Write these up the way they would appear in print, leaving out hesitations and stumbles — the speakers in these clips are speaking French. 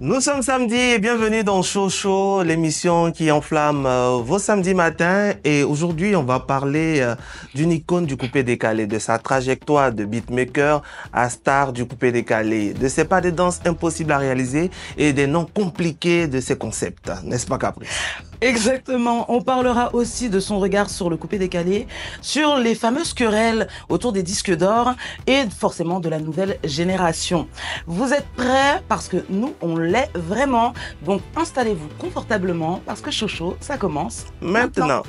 Nous sommes samedi et bienvenue dans Chocho, l'émission qui enflamme vos samedis matins. Et aujourd'hui, on va parler d'une icône du coupé-décalé, de sa trajectoire de beatmaker à star du coupé-décalé, de ses pas de danse impossibles à réaliser et des noms compliqués de ses concepts. N'est-ce pas, Capri? Exactement. On parlera aussi de son regard sur le coupé-décalé, sur les fameuses querelles autour des disques d'or et forcément de la nouvelle génération. Vous êtes prêts? Parce que nous, on l'est vraiment. Donc installez-vous confortablement parce que Chocho, ça commence maintenant.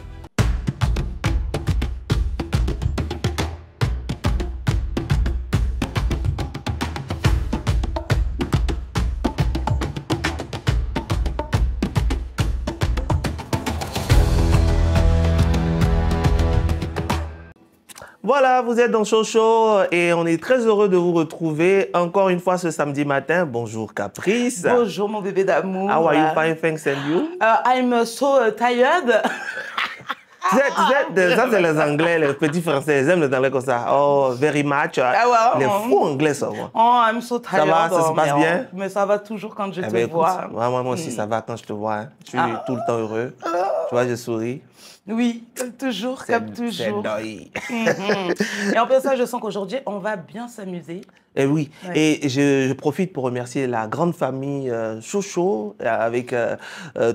Voilà, vous êtes dans Chocho et on est très heureux de vous retrouver encore une fois ce samedi matin. Bonjour Caprice. Bonjour mon bébé d'amour. How are you? Fine, thanks, and you? I'm so tired. Tu sais, ça c'est les Anglais, les petits Français, ils aiment les Anglais comme ça. Oh, very much. Les fous Anglais, ça va. Oh, I'm so tired. Ça va, ça se passe bien? Mais ça va toujours quand je te Écoute, vois. moi aussi, ça va quand je te vois. Hein. Je suis tout le temps heureux. Tu vois, je souris. Oui, comme toujours, comme toujours. C'est Et en plus de ça, je sens qu'aujourd'hui, on va bien s'amuser. Et oui, Ouais. et je profite pour remercier la grande famille Chocho avec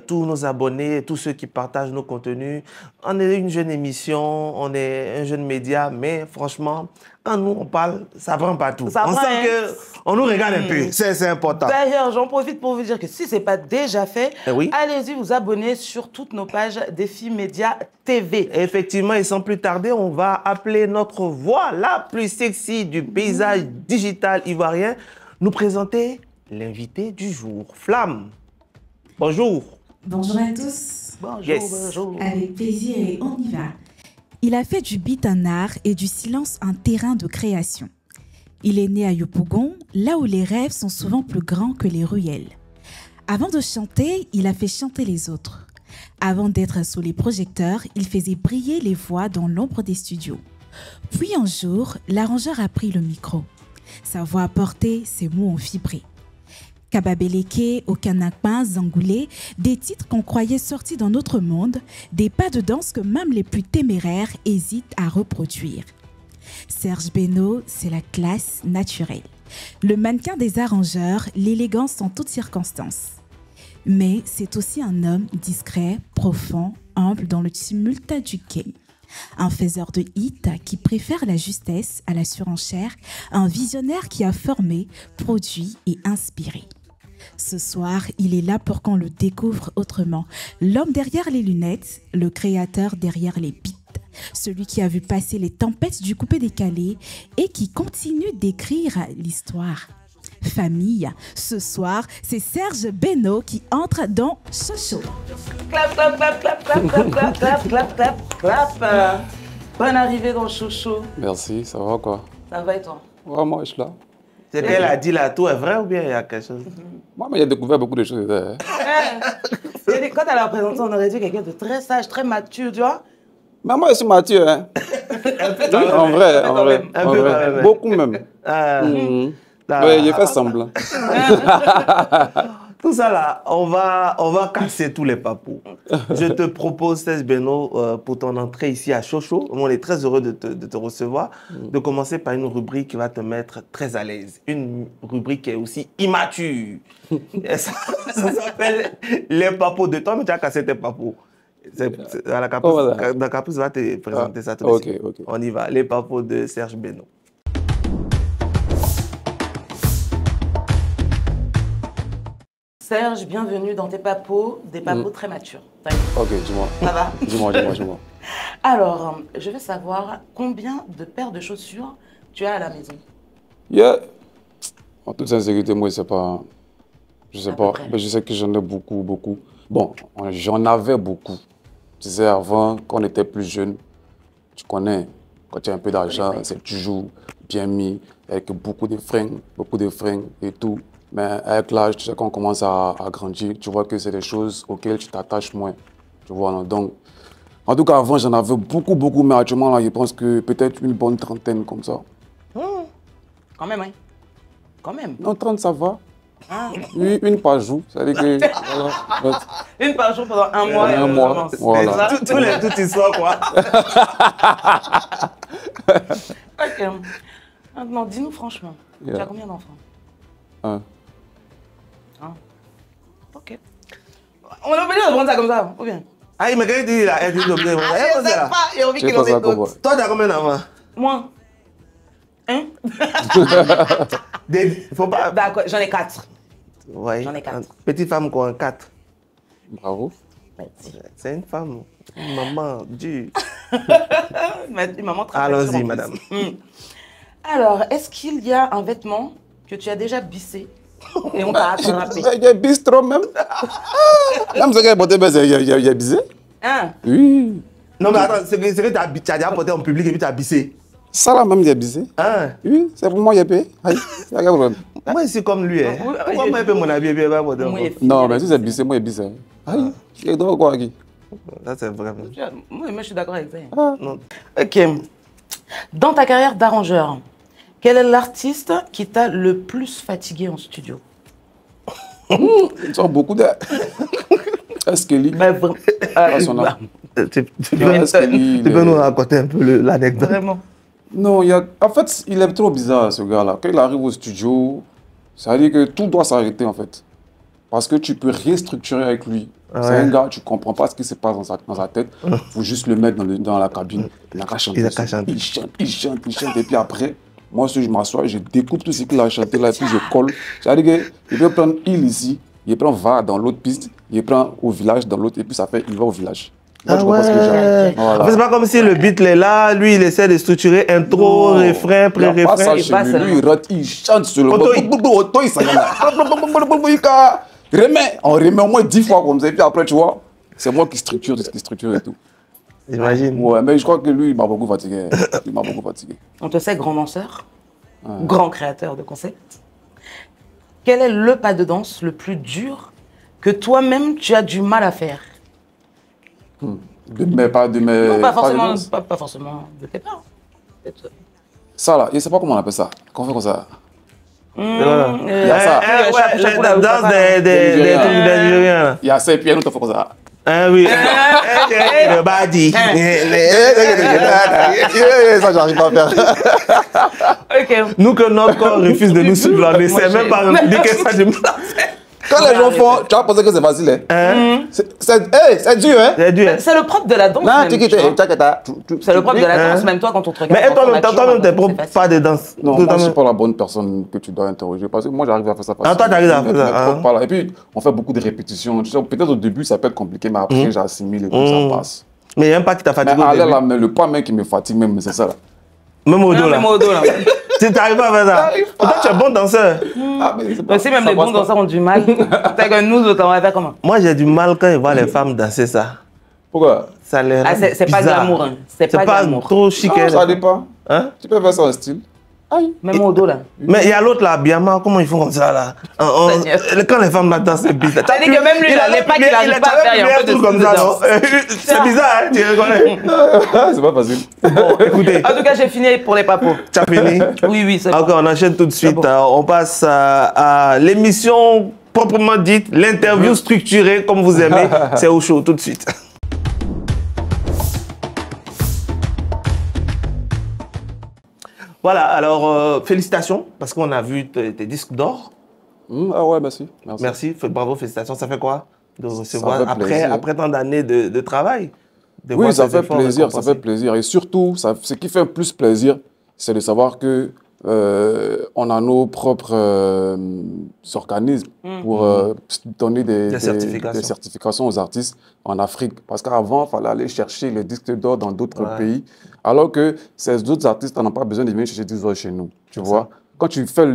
tous nos abonnés, tous ceux qui partagent nos contenus. On est une jeune émission, on est un jeune média, mais franchement, quand nous on parle, ça prend pas tout. Ça On prend, sent hein. qu'on nous regarde un peu, c'est important. D'ailleurs, j'en profite pour vous dire que si ce n'est pas déjà fait, Eh oui. allez-y vous abonner sur toutes nos pages Défi Média TV. Effectivement, et sans plus tarder, on va appeler notre voix la plus sexy du paysage digital ivoirien, nous présenter l'invité du jour, Flamme. Bonjour. Bonjour à tous, Bonjour, Yes. bonjour. avec plaisir et on y va. Il a fait du beat un art et du silence un terrain de création. Il est né à Yopougon, là où les rêves sont souvent plus grands que les ruelles. Avant de chanter, il a fait chanter les autres. Avant d'être sous les projecteurs, il faisait briller les voix dans l'ombre des studios. Puis un jour, l'arrangeur a pris le micro. Sa voix a porté, ses mots ont vibré. Kababeleke, Okanakpa, Zangoulé, des titres qu'on croyait sortis d'un autre monde, des pas de danse que même les plus téméraires hésitent à reproduire. Serge Beno, c'est la classe naturelle. Le mannequin des arrangeurs, l'élégance en toutes circonstances. Mais c'est aussi un homme discret, profond, humble dans le tumulte du game. Un faiseur de hits qui préfère la justesse à la surenchère, un visionnaire qui a formé, produit et inspiré. Ce soir, il est là pour qu'on le découvre autrement. L'homme derrière les lunettes, le créateur derrière les beats. Celui qui a vu passer les tempêtes du coupé-décalé et qui continue d'écrire l'histoire. Famille, ce soir, c'est Serge Beno qui entre dans Chocho. Clap, clap, clap, clap, clap, clap, clap, clap, clap, clap, clap. Bonne arrivée dans Chocho. Merci, ça va quoi? Ça va et toi? Ouais, moi je suis là. Ce qu'elle a dit là, tout est vrai ou bien il y a quelque chose? Moi, mais j'ai découvert beaucoup de choses. Hein. Quand elle a présenté, on aurait dit quelqu'un de très sage, très mature, tu vois? Mais moi, je suis Mathieu. Hein. En vrai, en vrai. Un En peu vrai. quand même. Beaucoup même. Oui, j'ai fait semblant. Tout ça là, on va casser tous les papous. Je te propose, Serge Beno, pour ton entrée ici à Chocho, on est très heureux de te recevoir, de commencer par une rubrique qui va te mettre très à l'aise. Une rubrique qui est aussi immature. Et ça s'appelle les papous de toi, mais tu as cassé tes papous. La Caprice va te présenter ça tout de suite. Ok. On y va, les papous de Serge Beno. Serge, bienvenue dans tes papos, des papos très matures. Ok, dis-moi. Ça va? Dis-moi. Alors, je veux savoir combien de paires de chaussures tu as à la maison? Yeah. En toute sincérité, moi, je sais pas. Je sais À pas. peu près. Mais je sais que j'en ai beaucoup. Bon, j'en avais beaucoup. Tu sais, avant, quand on était plus jeune, tu connais, quand tu as un peu d'argent, c'est toujours bien mis, avec beaucoup de fringues et tout. Mais avec l'âge, tu sais, quand on commence à grandir, tu vois que c'est des choses auxquelles tu t'attaches moins. Tu vois, non? Donc, en tout cas, avant, j'en avais beaucoup, mais actuellement, là, je pense que peut-être une bonne trentaine comme ça. Quand même, hein? Quand même. Non, 30, ça va. Ah. Oui, une par jour. C'est-à-dire que. Voilà. Une par jour pendant un mois. Un mois. Voilà. Toute histoire, quoi. Ok. Maintenant, dis-nous franchement, tu Yeah. as combien d'enfants? Un. Ok. On est obligé de prendre ça comme ça, ou bien? Ah, mais quand il dit là, elle dit comme ça. Je sais pas, il a envie Je qu'il sais en pas ça ait comment. d'autres. Toi, t'as combien d'enfants? Moi? Hein? Faut pas. D'accord, j'en ai 4. Ouais. J'en ai 4. Petite femme, quoi, 4. Bravo. Merci. C'est une femme. Une maman dure. Maman très Allons-y, sûrement. madame. Alors, est-ce qu'il y a un vêtement que tu as déjà bissé et on t'a attrapé? Il y a bistrot même. Même ce qu'il a porté, il y a bizé. Hein? Oui. Non, mais attends, c'est que tu as déjà porté en public et puis tu as bissé. Ça là même, il y a bizé. Hein? Oui, c'est pour moi, il y a payé. Aïe, il y a quel problème. Moi, je suis comme lui. Hein. Oui, Pourquoi moi, je peux mon habit et puis pas porter Moi, encore? Non, mais si c'est bissé, moi, il y a bizé. Aïe, il doit quoi qui? Ça, c'est vrai. Moi, je suis d'accord avec ça. Non. Ok. Dans ta carrière d'arrangeur, quel est l'artiste qui t'a le plus fatigué en studio? Ils sont beaucoup de. Est-ce qu'il Bah, vraiment. Tu Est-ce peux nous raconter un peu l'anecdote? Vraiment. Non, en fait, il est trop bizarre, ce gars-là. Quand il arrive au studio, ça veut dire que tout doit s'arrêter, en fait. Parce que tu peux restructurer avec lui. Ouais. C'est un gars, tu comprends pas ce qui se passe dans sa tête. Il faut juste le mettre dans la cabine. Il a qu'à chanter. Il a qu'à chanter. Il chante. Et puis après, moi, je m'assois, je découpe tout ce qu'il a chanté là, et puis je colle. C'est-à-dire qu'il peut prendre il ici, il prend va dans l'autre piste, il prend au village dans l'autre, et puis ça fait il va au village. Moi, Ah tu comprends ce que j'ai. ouais. Voilà. En fait, c'est pas comme si le beat est là, lui il essaie de structurer intro, Non. refrain, Il y a pas ça pré-refrain. chez pas lui. seulement. Lui, il rate, il chante sur le Auto, il s'en remet. On remet au moins 10 fois comme ça. Et puis après, tu vois, c'est moi qui structure et tout. J'imagine. Ouais, mais je crois que lui, il m'a beaucoup fatigué. On te sait grand danseur, grand créateur de concepts. Quel est le pas de danse le plus dur que toi-même tu as du mal à faire? Mais pas de mes. Non, pas de forcément, danse. pas forcément de tes parents. Peut-être. Ça là, je sais pas comment on appelle ça. Qu'on fait comme ça. Voilà. Il y a ça. Ouais, la danse des Nigériens. trucs des Nigériens, là. Il y a ça et puis il y a un autre fait comme ça. Hein, oui. Le badi. Ça, j'arrive pas à faire. Ok. Nous que notre corps refuse de nous suivre, on essaie même pas de dire que ça je me la fais. Quand les gens font, tu vas penser que c'est facile. Hein? C'est dur, hein? C'est dur. C'est le propre de la danse. Non, même, tu tu vois. quittes. C'est le propre de la Hein? danse, même toi, quand on te regarde. Mais et dans toi-même, ton t'es nature, propre c'est pas de danse. Non, Tout moi, je en- suis pas la bonne personne que tu dois interroger parce que moi, j'arrive à faire ça facilement. Ah, toi, t'arrives à faire ça, Mais hein. pas là. Et puis, on fait beaucoup de répétitions. Tu sais, peut-être au début, ça peut être compliqué, mais après, j'assimile et tout, ça passe. Mais il n'y a même pas qui t'a Mais fatigué au aller début. là, mais le pas même qui me fatigue, même, c'est ça là. Même au dos, Non, là. même au dos, là. Tu t'arrives pas à faire ça. Pourtant, tu es bon danseur. Ah, mais c'est pas- Aussi, même ça les passe bons pas. danseurs ont du mal. C'est que nous autres, on va faire comment? Moi, j'ai du mal quand je vois les femmes danser ça. Pourquoi? Ça les Ah, rend c'est pas bizarres. glamour, hein. C'est C'est pas pas glamour. trop chic. Non, hein. ça dépend. Hein? Tu peux faire ça en style. Aïe. Même au dos, là. Mais il y a l'autre là, Biama, comment ils font comme ça là? Quand les femmes là dansent, c'est bizarre. Ça dit que même lui, là, les pas qu'il arrive pas à faire, il y a un peu de comme ça, style de non? C'est bizarre, hein, tu reconnais? C'est pas facile. Bon, écoutez, En tout cas, j'ai fini pour les papos. tu as fini? Oui, oui, c'est Ok, bon. on enchaîne tout de suite. bon. On passe à l'émission proprement dite, l'interview structurée comme vous aimez. C'est au show tout de suite. Voilà, alors félicitations parce qu'on a vu tes disques d'or. Ah ouais, merci. Merci, bravo, félicitations. Ça fait quoi de recevoir fait plaisir. après tant d'années de travail? de Oui, voir ça tes fait efforts plaisir, ça récompensés? fait plaisir. Et surtout, ce qui fait plus plaisir, c'est de savoir que on a nos propres organismes pour donner des certifications aux artistes en Afrique. Parce qu'avant, il fallait aller chercher les disques d'or dans d'autres pays, alors que ces autres artistes n'ont pas besoin de venir chercher des disques d'or chez nous. Tu vois? Quand tu fais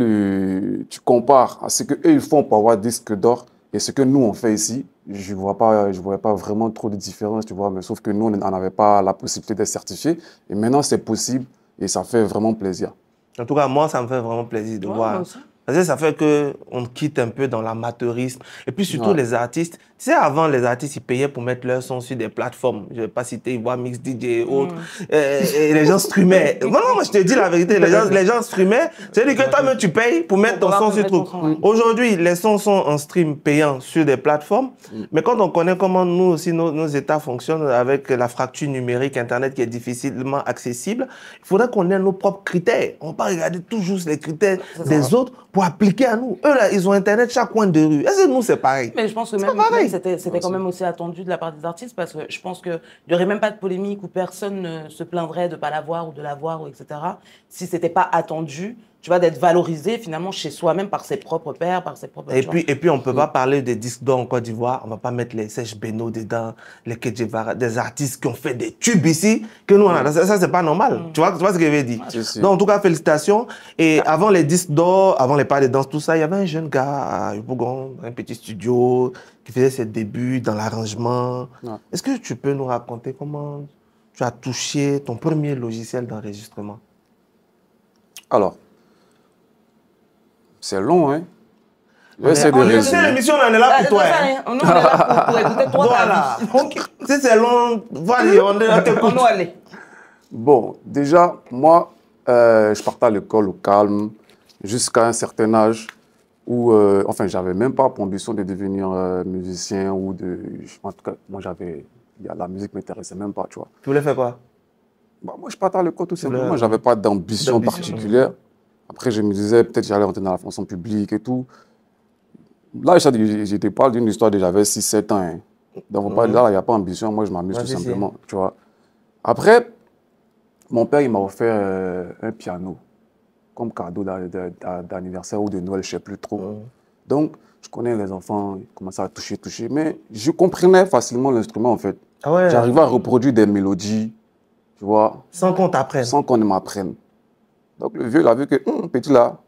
tu compares à ce qu'eux ils font pour avoir disque d'or et ce que nous on fait ici, je vois pas vraiment trop de différence, tu vois. Mais sauf que nous, on n'avait pas la possibilité d'être certifiés. Et maintenant, c'est possible et ça fait vraiment plaisir. En tout cas, moi, ça me fait vraiment plaisir de voir Parce que ça fait qu'on quitte un peu dans l'amateurisme. Et puis surtout les artistes. Tu sais, avant, les artistes, ils payaient pour mettre leur son sur des plateformes. Je ne vais pas citer Ivoire Mix DJ et autres. Et les gens streamaient. Non, moi, je te dis la vérité. Les gens streamaient. C'est-à-dire que toi-même, tu payes pour mettre ton son sur truc. Aujourd'hui, les sons sont en stream payant sur des plateformes. Mais quand on connaît comment nous aussi, nos États fonctionnent avec la fracture numérique, Internet qui est difficilement accessible, il faudrait qu'on ait nos propres critères. On ne va pas regarder toujours les critères des autres pour appliquer à nous. Eux, là, ils ont Internet chaque coin de rue. Est-ce que nous, c'est pareil? Mais je pense que même c'était quand même aussi attendu de la part des artistes parce que je pense qu'il n'y aurait même pas de polémique où personne ne se plaindrait de ne pas l'avoir ou de l'avoir, etc. Si ce n'était pas attendu, tu vois, d'être valorisé finalement chez soi-même par ses propres pairs, par ses propres... Et puis on ne peut pas parler des disques d'or en Côte d'Ivoire. On ne va pas mettre les Sèche Beno dedans, les Kedjevara, des artistes qui ont fait des tubes ici, que nous, on a. Ça, c'est pas normal. Tu vois ce que je veux dire? Donc, en tout cas, félicitations. Et avant les disques d'or, avant les pas de danse, tout ça, il y avait un jeune gars à Yopougon, un petit studio, qui faisait ses débuts dans l'arrangement. Est-ce que tu peux nous raconter comment tu as touché ton premier logiciel d'enregistrement? Alors, c'est long, hein? C'est l'émission, on est là pour toi. On est là pour écouter toi. Voilà. Si c'est long, voilà, on est là pour nous aller. Bon, déjà, moi, je partais à l'école au calme jusqu'à un certain âge où, enfin, j'avais même pas pour ambition de devenir musicien ou de... En tout cas, moi, la musique m'intéressait même pas, tu vois. Tu voulais faire quoi? Bah, moi, je partais à l'école tout simplement. J'avais pas d'ambition particulière. Après, je me disais, peut-être j'allais rentrer dans la fonction publique et tout. Là, je te parle d'une histoire de j'avais 6-7 ans. Hein. Donc, là, il n'y a pas d'ambition. Moi, je m'amuse tout simplement. Tu vois. Après, mon père, il m'a offert un piano comme cadeau d'anniversaire ou de Noël, je ne sais plus trop. Donc, je connais les enfants, ils commençaient à toucher. Mais je comprenais facilement l'instrument, en fait. Ah ouais. J'arrivais à reproduire des mélodies, tu vois. Sans qu'on t'apprenne. Sans qu'on ne m'apprenne. Donc, le vieux, il a vu que, petit là,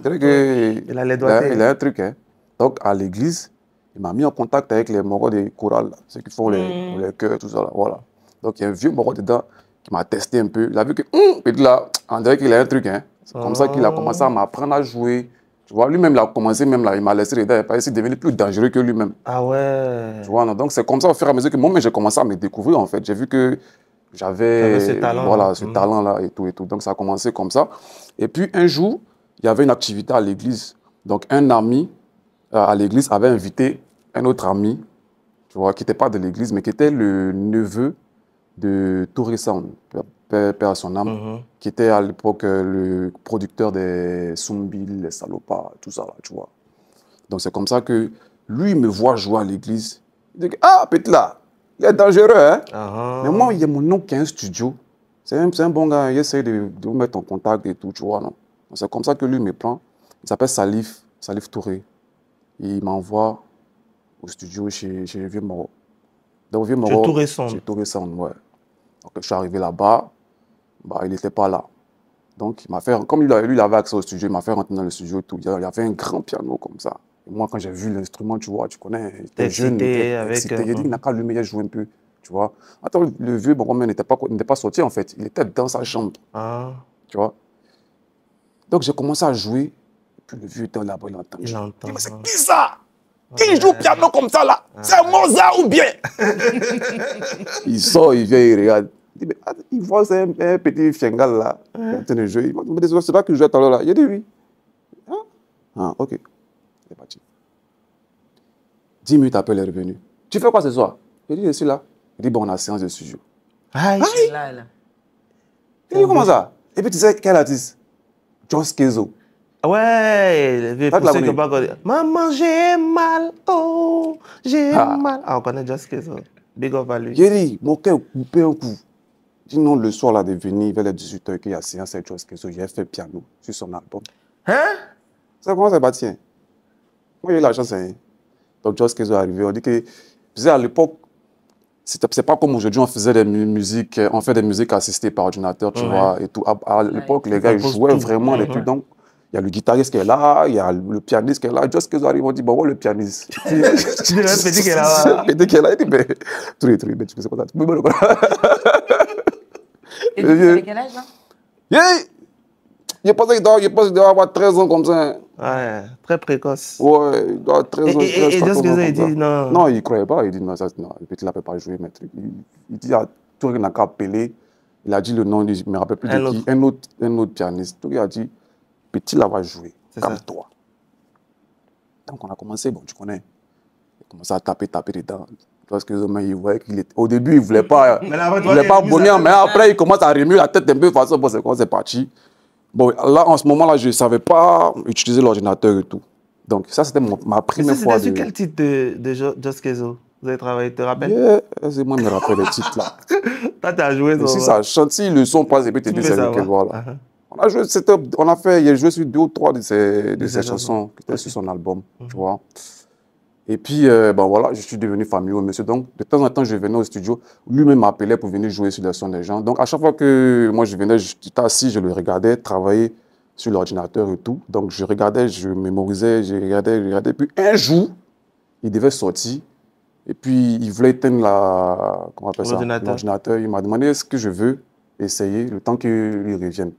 il a un truc. Hein. Donc, à l'église, il m'a mis en contact avec les moraux des chorales, ceux qui font les chœurs, tout ça. Là, voilà. Donc, il y a un vieux moro dedans qui m'a testé un peu. Il a vu que, petit là, on dirait qu'il a un truc. Hein. C'est comme ça qu'il a commencé à m'apprendre à jouer. Tu vois, lui-même, il a commencé, même là, il m'a laissé dedans. Il est devenu plus dangereux que lui-même. Ah ouais. Tu vois, non? Donc, c'est comme ça, au fur et à mesure que moi, j'ai commencé à me découvrir, en fait. J'ai vu que j'avais ce talent, voilà, ce talent-là et tout. Donc, ça a commencé comme ça. Et puis, un jour, il y avait une activité à l'église. Donc, un ami à l'église avait invité un autre ami, tu vois, qui n'était pas de l'église, mais qui était le neveu de Touré Sound, père à son âme, qui était à l'époque le producteur des Soumbil, les Salopas, tout ça, là, tu vois. Donc, c'est comme ça que lui, il me voit jouer à l'église. Il dit, ah, petit là, il est dangereux, hein. Mais moi, il y a mon oncle qui a un studio. C'est un bon gars, il essaie de vous mettre en contact et tout, tu vois, non. C'est comme ça que lui me prend. Il s'appelle Salif Touré. Il m'envoie au studio chez Vieux Moro. Donc, Vieux Moro. Chez Touré Sound, ouais. Donc, je suis arrivé là-bas, bah, il n'était pas là. Donc, il m'a fait, comme lui, il avait accès au studio, il m'a fait rentrer dans le studio et tout. Il y avait un grand piano comme ça. Et moi, quand j'ai vu l'instrument, tu vois, tu connais, j'étais jeune, excité. Il a dit, il n'a qu'à allumer, il a joué un peu, tu vois. Attends, le vieux Moro n'était pas sorti, en fait. Il était dans sa chambre, tu vois. Donc, j'ai commencé à jouer. Puis le vieux était là-bas, il entend. Il dit, mais c'est qui ça? Qui joue piano comme ça, là? C'est Mozart ou bien? Il sort, il vient, il regarde. Il voit, c'est un petit fiengal, là, qui est en train de jouer. Il me dit, c'est pas que je jouais tout à l'heure, là. Il a dit, oui. Ah, ok. Il est parti. 10 minutes après, il est revenu. Tu fais quoi ce soir? Il dit, je suis là. Il dit, bon, on a séance de studio. Aïe! Il dit, comment ça? Et puis, tu sais, quel artiste? Joss Kezo. Ouais, pour ceux qui n'ont pas connu. Maman, j'ai mal, oh, j'ai mal. Ah, on connaît Joss Kezo. Big up à lui. Il dit, mon cœur coupé un coup. Il dit, non, le soir, là, de venir, vers les 18h, qu'il y a séance avec Joss Kezo, j'ai fait piano sur son album. Hein? Ça comment c'est parti? Moi, j'ai eu la chance. Hein. Donc, Joss Kezo est arrivé. On dit que, tu sais, à l'époque, c'est pas comme aujourd'hui, on fait des musiques assistées par ordinateur, tu vois, et tout. À l'époque, les gars, ils jouaient vraiment les trucs. Donc, il y a le guitariste qui est là, il y a le pianiste qui est là. Joss Kezo arrive, on dit, bon, le pianiste. Tu dis, le petit qui est là. Le petit qui est là, il dit, mais, mais tu sais pas ça. Et tu avais quel âge, là? Je pense qu'il doit avoir 13 ans comme ça. Ouais, très précoce. Ouais, il doit être très Et Just Kezo, il dit non. Non, il ne croyait pas. Il dit non, ça, non, le petit, il ne peut pas jouer, maître. Il dit à tout le n'a qu'à appeler. Il a dit le nom, je ne me rappelle plus de qui. Un autre pianiste. Tout il a dit, petit, là, va jouer. Calme-toi. Donc, on a commencé, bon, tu connais. Il a commencé à taper dedans. Parce que il voyait qu'il était... Au début, il ne voulait pas, bonir, mais après, il commence à remuer la tête un peu de façon, bon, c'est quand c'est parti. Bon, là, en ce moment-là, je ne savais pas utiliser l'ordinateur et tout. Donc, ça, c'était ma première fois. C'était sur quel titre de Just Kezo vous avez travaillé, tu te rappelles? C'est moi qui me rappelle les titres là. Toi, tu as joué. Si ça chante, si le son passe et puis tu dis c'est lequel, voilà. On a joué, il a joué sur 2 ou 3 de ses chansons qui étaient sur son album, tu vois. Et puis, ben voilà, je suis devenu familier au monsieur. Donc, de temps en temps, je venais au studio. Lui-même m'appelait pour venir jouer sur les sons des gens. Donc, à chaque fois que moi, je venais, j'étais assis, je le regardais travailler sur l'ordinateur et tout. Donc, je regardais, je mémorisais, je regardais. Puis, un jour, il devait sortir. Et puis, il voulait éteindre l'ordinateur. Il m'a demandé est-ce que je veux essayer le temps qu'il revienne.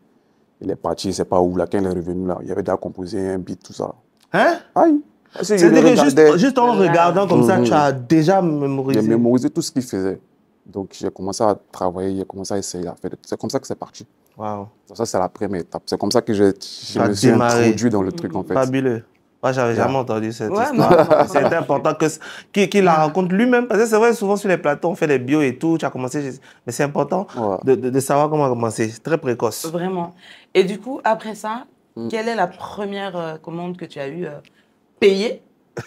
Il est parti, il ne sait pas où, là, quand il est revenu, là, il avait déjà composé un beat, tout ça. Hein? Aïe! C'est-à-dire que juste en regardant comme ça, tu as déjà mémorisé. J'ai mémorisé tout ce qu'il faisait. Donc, j'ai commencé à travailler, j'ai commencé à essayer à faire. C'est comme ça que c'est parti. Waouh. Ça, c'est la première étape. C'est comme ça que je me suis introduit dans le truc, en fait. Fabuleux. Moi, j'avais jamais entendu cette histoire. C'était important qu'il la raconte lui-même. Parce que c'est vrai, souvent sur les plateaux, on fait des bios et tout. Tu as commencé, mais c'est important de savoir comment commencer. C'est très précoce. Vraiment. Et du coup, après ça, quelle est la première commande que tu as eue payée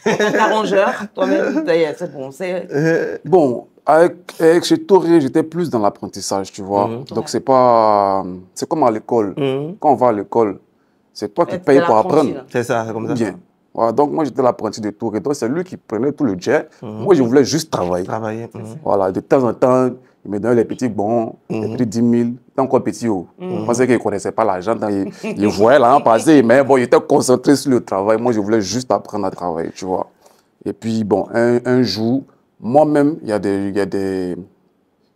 en tant qu'arrangeur? Toi-même, c'est bon. Bon, avec chez Touré, j'étais plus dans l'apprentissage, tu vois. Donc, c'est pas... C'est comme à l'école. Quand on va à l'école, c'est toi qui payes pour apprendre. C'est ça, c'est comme ça. Bien. Voilà, donc, moi, j'étais l'apprenti de Touré. Donc, c'est lui qui prenait tout le jet. Moi, je voulais juste travailler. Voilà, de temps en temps, il me donnait les petits bons, les petits 10 000. Tant encore petit, je pensais qu'il ne connaissait pas l'argent. Il voyait l'argent passer, mais bon, il était concentré sur le travail. Moi, je voulais juste apprendre à travailler, tu vois. Et puis, bon, un jour, moi-même, il y a des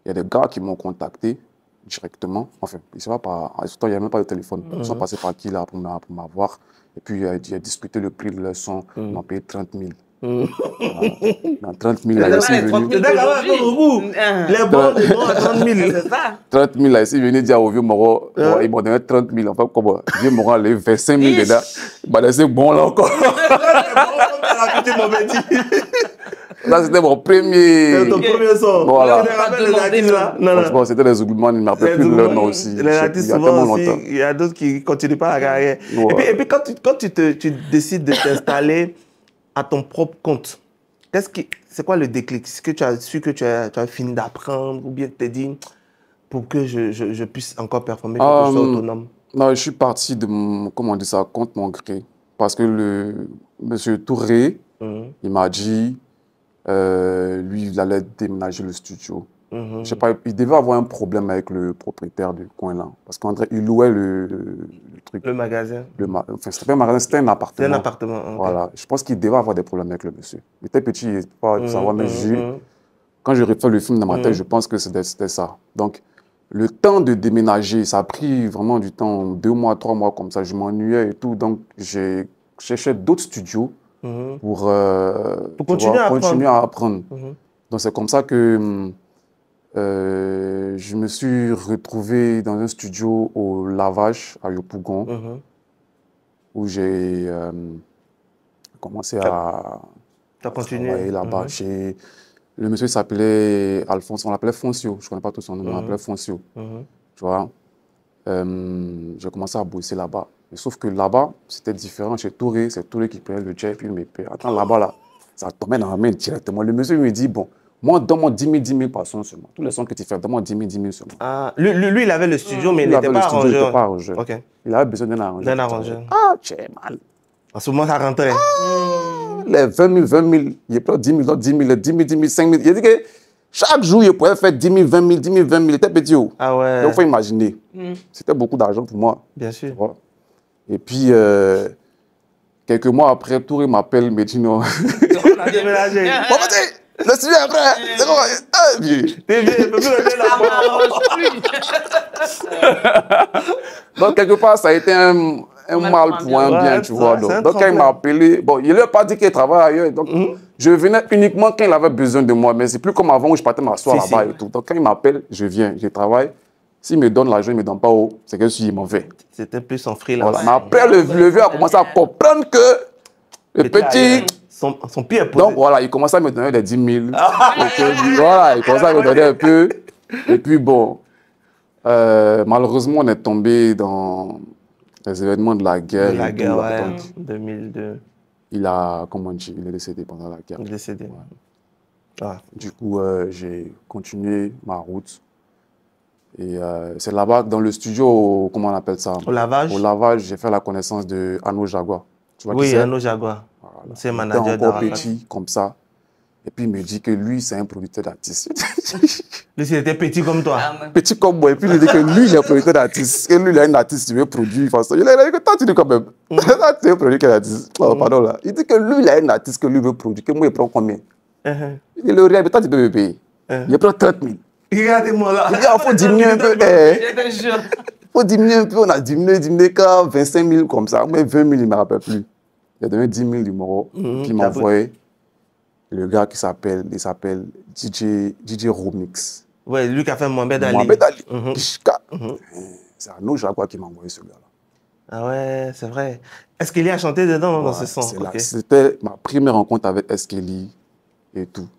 gars qui m'ont contacté directement. Enfin, il n'y a même pas de téléphone. Ils sont passés par qui là pour m'avoir. Et puis, il a discuté le prix de leur son. Ils m'ont payé 30 000. Voilà. Dans 30 000, là, ici venu. Les bons à 30 000. C'est ça. 30 000, là, ici venu dire au vieux Moro, ils m'ont donné 30 000. Enfin, comme le vieux Moro a levé 25 000 dedans. Il m'a laissé bon là encore. Là, c'était mon premier. C'était ton premier son. Voilà. Non. Franchement, c'était les Ougouman, il ne m'appelle plus leur nom aussi. Les artistes, souvent aussi, il y a d'autres qui ne continuent pas la carrière. Ouais. Et puis quand tu décides de t'installer à ton propre compte, c'est quoi le déclic? Est-ce que tu as su que tu as fini d'apprendre ou bien tu t'es dit pour que je puisse encore performer, pour que je sois autonome? Non, je suis parti de mon, comment on dit ça, contre mon gré. Parce que le monsieur Touré, il m'a dit, lui, il allait déménager le studio. Je sais pas, il devait avoir un problème avec le propriétaire du coin là. Parce qu'il louait le truc. Le magasin. Enfin, c'était pas un magasin, c'était un appartement. C'était un appartement. Okay. Voilà. Je pense qu'il devait avoir des problèmes avec le monsieur. Il était petit, il ne pas savoir, mais quand je refais le film dans ma tête, je pense que c'était ça. Donc, le temps de déménager, ça a pris vraiment du temps, 2 mois, 3 mois comme ça. Je m'ennuyais et tout. Donc, j'ai cherché d'autres studios pour continuer à apprendre. Donc, c'est comme ça que je me suis retrouvé dans un studio au Lavage, à Yopougon, où j'ai commencé à travailler là-bas. Le monsieur s'appelait Alphonse, on l'appelait Foncio, je ne connais pas tout son nom, on l'appelait Foncio. Tu vois, j'ai commencé à bosser là-bas. Sauf que là-bas, c'était différent. Chez Touré, c'est Touré qui prenait le jet, puis il me paye. Attends, là-bas, là, ça tombait dans la main directement. Le monsieur me dit, bon, moi, donne-moi 10 000 par son seulement. Tous les sons que tu fais, donne-moi 10 000 seulement. Ah, lui, il avait le studio, mais il n'était pas arrangeur. Il n'était pas arrangeur. Okay. Il avait besoin d'un arrangeur. D'un arrangeur. Ah, tu es mal. En ce moment, ça rentrait. Les 20 000, il prend 10 000, 10 000, 10 000, 5 000. Il dit que chaque jour, il pouvait faire 10 000, 20 000, 10 000, 20 000. Il était petit. Ah ouais. Donc, il faut imaginer. C'était beaucoup d'argent pour moi. Bien sûr. Et puis, quelques mois après, Touré m'appelle, me dit non. On a déménagé. Le studio après, c'est comment? Ah, vieux. T'es vieux, il ne peut plus rester là-bas. Donc, quelque part, ça a été un un mal pour un bien, tu vois. Donc quand il tremplin. m'a appelé, bon, il n'a pas dit qu'il travaille ailleurs. Donc, je venais uniquement quand il avait besoin de moi. Mais c'est plus comme avant où je partais m'asseoir Si, là-bas si. et tout. Donc quand il m'appelle, je viens, je travaille. S'il me donne l'argent, il ne me donne pas haut, c'est que s'il m'en fait. C'était plus en freelance. Voilà. Mais après, le vieux a commencé à comprendre que le petit... Son pied est posé. Donc voilà, il commençait à me donner des 10 000. Voilà, il commençait à me donner un peu. Et puis bon, malheureusement, on est tombé dans les événements de la guerre. De la et tout, guerre, là. ouais. Donc, 2002. il a, comment on dit, il est décédé pendant la guerre. Il est décédé. Ah. Du coup, j'ai continué ma route. Et c'est là-bas, dans le studio, comment on appelle ça? Au lavage. Au lavage, j'ai fait la connaissance de Arnaud Jaguar. Tu vois qui Oui, c'est? Arnaud Jaguar. Voilà. C'est Il était manager encore d'Arnaud. petit, comme ça. Et puis il me dit que lui, c'est un producteur d'artistes. Lui, il était petit comme toi. Petit comme moi. Et puis il dit que lui, il est producteur d'artistes. Et lui, il est un artiste, il veut produire. Enfin, il a dit que toi, tu dis quand même. Toi, tu veux produire quel artiste? Oh, pardon là. Il dit que lui, il est un artiste que lui veut produire. Que moi, il prend combien? Il dit, le réel, mais toi, tu peux me payer. Il prend 30 000. Regardez-moi là. Il dit, il faut diminuer un peu. Il faut diminuer un peu. On a diminué qu'à 25 000 comme ça. Moi, 20 000, il ne me rappelle plus. Il a donné 10 000 numéros. Puis il m'a envoyé le gars qui s'appelle, DJ Romix. Ouais, lui qui a fait Mohamed Ali. Mohamed Ali. Pishka. C'est Arnaud Jaguar qui m'a envoyé ce gars-là. Ah ouais, c'est vrai. Est-ce qu'il y a chanté dedans dans ce son? C'était ma première rencontre avec Eskeli et tout.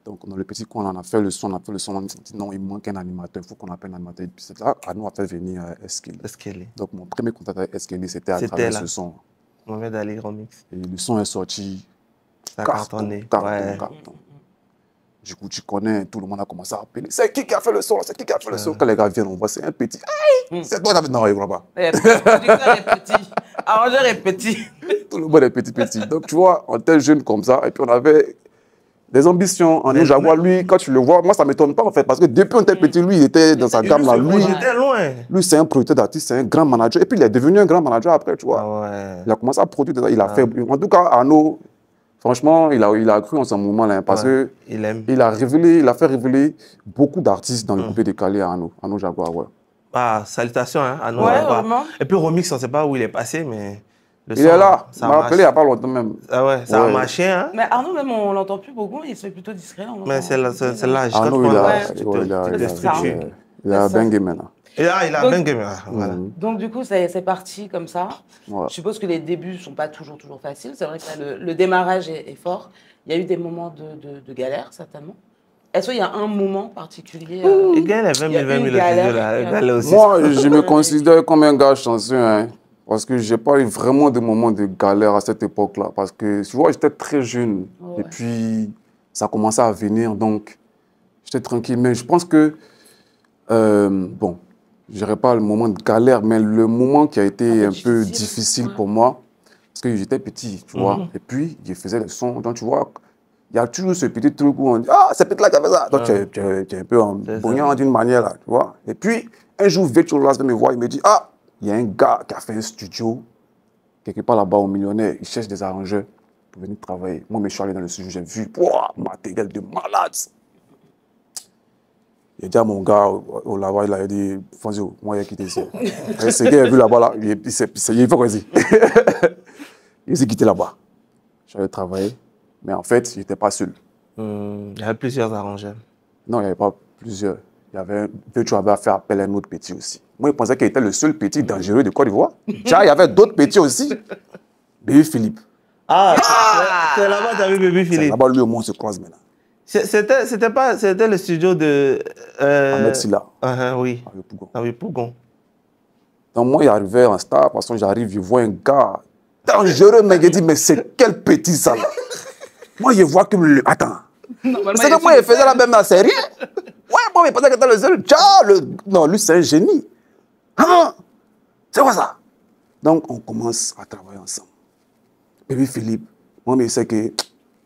Donc, dans le petit coin, on a fait le son, on a dit non, il manque un animateur, il faut qu'on appelle un animateur. Et puis c'est là, Arnaud a fait venir Eskeli. Donc, mon premier contact avec Eskeli, c'était à travers ce son. Mohamed Ali Remix. Et le son est sorti. Ça a cartonné. Carton. Du coup, tu connais, tout le monde a commencé à appeler. C'est qui a fait le son? C'est qui a fait le son? Quand les gars viennent, on voit, c'est un petit. Hey, c'est toi qui as fait. Non, il ne voit pas. Le producteur est petit. Arrangeur est petit. Tout le monde est petit. Donc, tu vois, on était jeunes comme ça. Et puis, on avait des ambitions. En Jaguar, lui, quand tu le vois, moi, ça ne m'étonne pas, en fait. Parce que depuis on était petit, lui, il était dans sa gamme là. Lui, il était loin. Lui, c'est un producteur d'artiste, c'est un grand manager. Et puis, il est devenu un grand manager après, tu vois. Ah ouais. Il a commencé à produire. Il a fait. En tout cas, Arnaud. Franchement, il a cru en ce moment-là parce que il a fait révéler beaucoup d'artistes dans le coupé décalé à Arnaud Jaguar. Ouais. Ah, salutations à Arnaud Jaguar. Et puis Remix, on ne sait pas où il est passé, mais il est là. Il m'a appelé il n'y a pas longtemps même. Ah ouais, ça a marché. Hein? Mais Arnaud, même, on ne l'entend plus beaucoup, il se fait plutôt discret. Mais c'est l'âge. Arnaud, il a bangé maintenant. Et là, il a bien gamé. Voilà. Donc, du coup, c'est parti comme ça. Ouais. Je suppose que les débuts ne sont pas toujours faciles. C'est vrai que là, le démarrage est fort. Il y a eu des moments de galère, certainement. Est-ce qu'il y a un moment particulier Il gagne les 20 000 galères aussi. Moi, je me considère comme un gars chanceux. Hein, parce que je n'ai pas eu vraiment de moments de galère à cette époque-là. Parce que, tu vois, j'étais très jeune. Ouais. Et puis, ça commençait à venir. Donc, j'étais tranquille. Mais je pense que, bon, je dirais pas le moment de galère, mais le moment qui a été un peu difficile pour moi, parce que j'étais petit, tu vois, et puis je faisais le son, donc tu vois, il y a toujours ce petit truc où on dit « Ah, c'est peut-être là qui a fait ça !» Donc tu es un peu en bognant d'une manière là, tu vois. Et puis, un jour, Vetcho vient me voir, il me dit « Ah, il y a un gars qui a fait un studio, quelque part là-bas au Millionnaire, il cherche des arrangeurs pour venir travailler. » Moi, je suis allé dans le studio, j'ai vu, matériel de malade. Il dit à mon gars au lavage, il a dit, Fonzio, moi, il a quitté ici. Ce gars, il a vu là-bas, là, il faut qu'on dise. Il s'est quitté là-bas. J'allais travailler, mais en fait, je n'étais pas seul. Il y avait plusieurs arrangeurs. Non, il n'y avait pas plusieurs. Il y avait, tu avais fait appel à un autre petit aussi. Moi, je pensais qu'il était le seul petit dangereux de Côte d'Ivoire. Tiens, il y avait d'autres petits aussi. Baby Philippe. Ah, c'est là-bas que tu as vu Baby Philippe. Là-bas, lui, au moins, on se croise maintenant. C'était le studio de... Ahmed Silla. Oui. Avec Pougon. Donc moi, il arrivait en star, parce que j'arrive, je vois un gars dangereux, mais je dis, mais c'est quel petit ça là? Moi, je vois que... Attends. C'est que moi, il faisait la même série. Ouais, moi, il pensait que c'était le seul. Non, lui, c'est un génie. Hein? C'est quoi ça? Donc, on commence à travailler ensemble. Baby Philippe, moi, il sait qu'il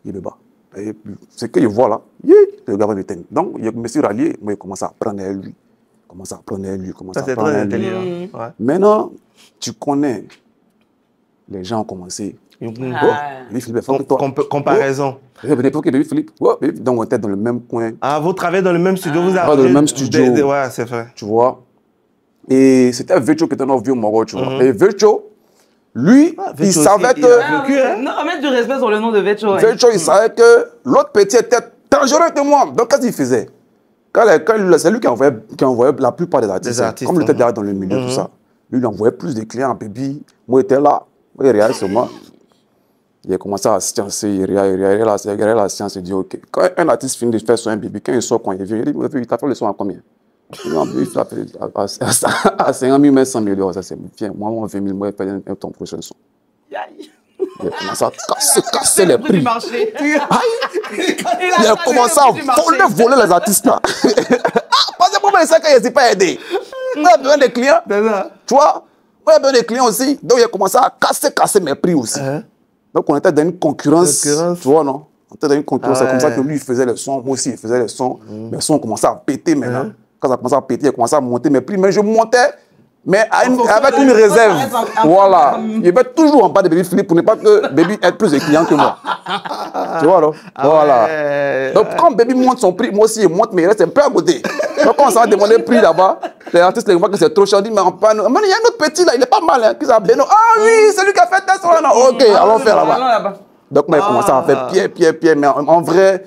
est bas. C'est que je vois là, le gars va me tenir. Donc, je me suis rallié, moi, je commence à apprendre à lui. Ça, c'est très intelligent. Ouais. Maintenant, tu connais, les gens ont commencé. Comparaison. Donc, on était dans le même coin. Ah, vous travaillez dans le même studio, vous avez dans le même studio. Ouais, c'est vrai. Tu vois. Et c'était Vetcho qui était notre vieux Moro, tu vois. Et Vetcho, Lui, Vecho il savait aussi, que... il a vécu, hein. Non, mettre du respect sur le nom de Vecho. Vecho, il savait que l'autre petit était dangereux que moi. Donc, qu'est-ce qu'il faisait? C'est lui qui envoyait la plupart des artistes. Des artistes, Comme il était déjà dans le milieu, tout ça. Lui, il envoyait plus de clients à Baby. Moi, j'étais là. Moi, il regardait sur moi. Il a commencé à sciencer, il regardait la science, il dit OK. Quand un artiste finit de faire son Baby, quand il sort, quand il vient, il dit il t'a fait le son à combien? Il a fait à 50 000, 100 000 €. Ça, c'est bien. Moi, 20 000, moi, il fait ton prochain son. Il a commencé à casser les prix. Il a commencé à voler les artistes là. Parce que pour moi, c'est qu'il n'a pas aidé. Il a besoin des clients. Tu vois? Il a besoin des clients aussi. Donc, il a commencé à casser mes prix aussi. Donc, on était dans une concurrence. Tu vois, non? On était dans une concurrence. C'est comme ça que lui, il faisait les sons. Moi aussi, il faisait les sons. Mes sons commençaient à péter maintenant. Quand ça commençait à péter, il a commencé à monter mes prix. Mais je montais, mais avec une réserve. Voilà. Il va toujours en bas de Baby Philippe pour ne pas que Baby ait plus de clients que moi. Tu vois, non? Voilà. Donc, quand Baby monte son prix, moi aussi, il monte, mais il reste un peu à côté. Donc, quand on s'en demander le prix là-bas, les artistes les voient que c'est trop cher. On dit, mais il y a un autre petit là, il est pas mal. Hein, qui s'appelle Beno. Ah oui, c'est lui qui a fait ça. Ok, allons faire là-bas. Donc, moi, il commençait à faire pierre. Mais en vrai,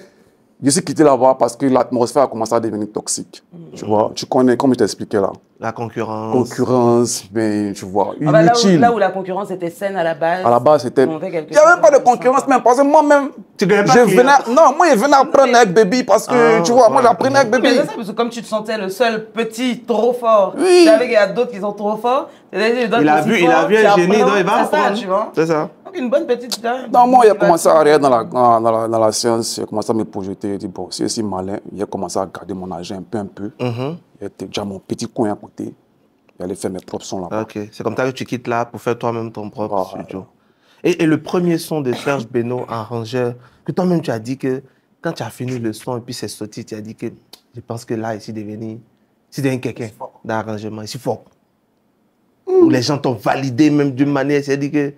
je suis quitté là-bas parce que l'atmosphère a commencé à devenir toxique. Tu vois, tu connais, comme je t'expliquais là. La concurrence. Concurrence, ben, tu vois, inutile. Là où la concurrence était saine à la base. À la base, c'était... Il n'y avait pas de concurrence même, parce que moi-même, je venais apprendre avec Baby, parce que, tu vois, moi j'apprenais avec Baby. Mais c'est ça, parce que comme tu te sentais le seul petit trop fort, tu savais qu'il y a d'autres qui sont trop forts. Il a vu un génie, donc il va apprendre. Tu vois. C'est ça. Donc une bonne petite... Non, moi, il a commencé à arriver dans la science, il a commencé à me projeter, il dit, bon, c'est si malin, il a commencé à garder mon argent un peu. Il était déjà mon petit coin à côté. Il allait faire mes propres sons là-bas. Ok, c'est comme ça que tu quittes là pour faire toi-même ton propre studio. Et le premier son de Serge Beno, arrangeur, que toi-même tu as dit que quand tu as fini le son et puis c'est sorti, tu as dit que je pense que là, ici, devenu quelqu'un d'arrangement, ici fort. Où les gens t'ont validé même d'une manière, tu as dit que...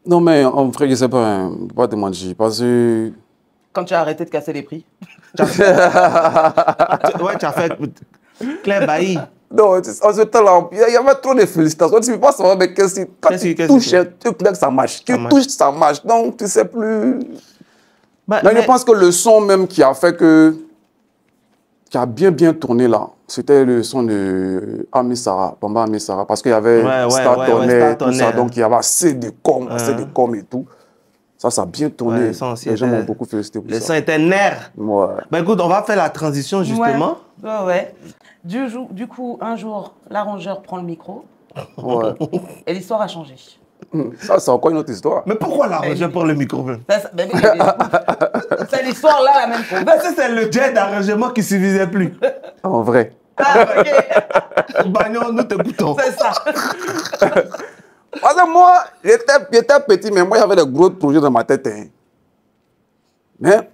Non, mais en vrai, je ne sais pas, hein, je ne peux pas te mentir, parce que... Quand tu as arrêté de casser les prix. tu as fait Claire Bailly. Non, en ce temps-là, il y avait trop de félicitations. Tu ne peux pas savoir, mais quand tu touches, tu claques, ça marche. Tu touches, ça marche. Donc, tu ne sais plus... Je pense que le son même qui a fait que... qui a bien tourné là, c'était le son de Ami Sarah, Bamba Ami Sarah, parce qu'il y avait Star Tonnerre, tout ça, donc il y avait assez de com et tout. Ça a bien tourné. Les gens m'ont beaucoup félicité pour ça. Le son était nerf. Bah écoute, on va faire la transition justement. Ouais. Du coup, un jour, l'arrangeur prend le micro. Et l'histoire a changé. Ça, c'est encore une autre histoire. Mais pourquoi l'arrangeur prend le micro même? C'est l'histoire là, la même chose. C'est le jet d'arrangement qui ne suffisait plus. En vrai. Ok. Bagnon, nous t'écoutons. C'est ça. Parce que moi, j'étais petit, mais moi, j'avais des gros projets dans ma tête. Hein. Mais,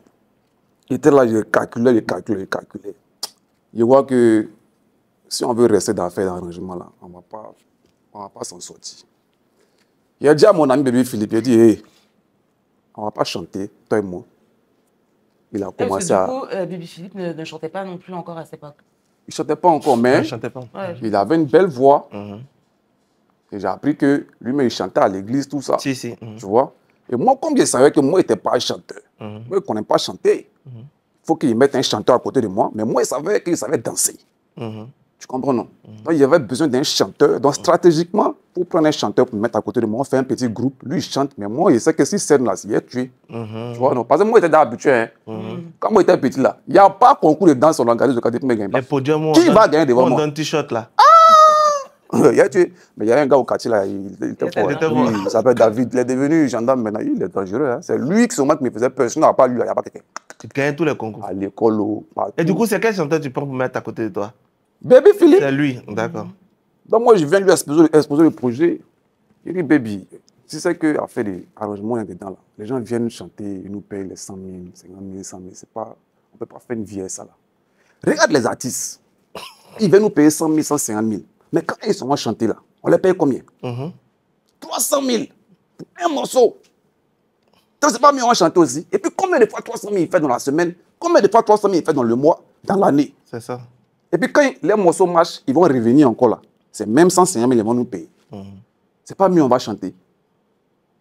j'étais là, je calculais. Je vois que si on veut rester dans l'affaire d'arrangement, là, on ne va pas s'en sortir. Il a dit à mon ami Baby Philippe, il a dit, hey, on ne va pas chanter, toi et moi. Il a commencé à... Du coup, Baby Philippe ne chantait pas non plus encore à cette époque. Il ne chantait pas encore, mais il avait une belle voix. Et j'ai appris que lui-même, il chantait à l'église, tout ça. Si. Tu vois? Et moi, comme je savais que moi, je n'étais pas un chanteur, moi, je ne connais pas chanter. Il faut qu'il mette un chanteur à côté de moi. Mais moi, je savais qu'il savait danser. Tu comprends, non? Donc, il y avait besoin d'un chanteur. Donc, stratégiquement, pour prendre un chanteur pour me mettre à côté de moi, on fait un petit groupe. Lui, il chante. Mais moi, il sait que si scène là, il est tué. Tu vois, non? Parce que moi, j'étais habitué. Hein. Quand moi, j'étais petit là, il n'y a pas concours de danse sur l'organisme de Cadé pour me gagner. Les podiums, qui va gagner devant moi? On donne t-shirt là. Il a tué. Mais il y a un gars au quartier là, il était fort. Il s'appelle David. Il est devenu gendarme maintenant. Il est dangereux. Hein. C'est lui qui me faisait peur. Sinon, il n'y a pas lui, il n'y a pas quelqu'un. Tu gagnes tous les concours. À l'école, partout. Et du coup, c'est quel chanteur tu prends pour mettre à côté de toi? Baby Philippe. C'est lui, d'accord. Donc moi, je viens lui exposer le projet. Il dit, Baby, tu sais qu'on fait des arrangements là-dedans. Là. Les gens viennent chanter, ils nous payent les 100 000, 50 000, 100 000. On ne peut pas faire une vie avec ça là. Regarde les artistes. Ils viennent nous payer 100 000, 150 000. Mais quand ils sont chanter là, on les paye combien? 300 000 pour un morceau. Donc c'est pas mieux en chanter aussi. Et puis combien de fois 300 000 il fait dans la semaine? Combien de fois 300 000 il fait dans le mois, dans l'année? C'est ça. Et puis quand les morceaux marchent, ils vont revenir encore là. C'est même 150 000 ils vont nous payer. c'est pas mieux, on va chanter.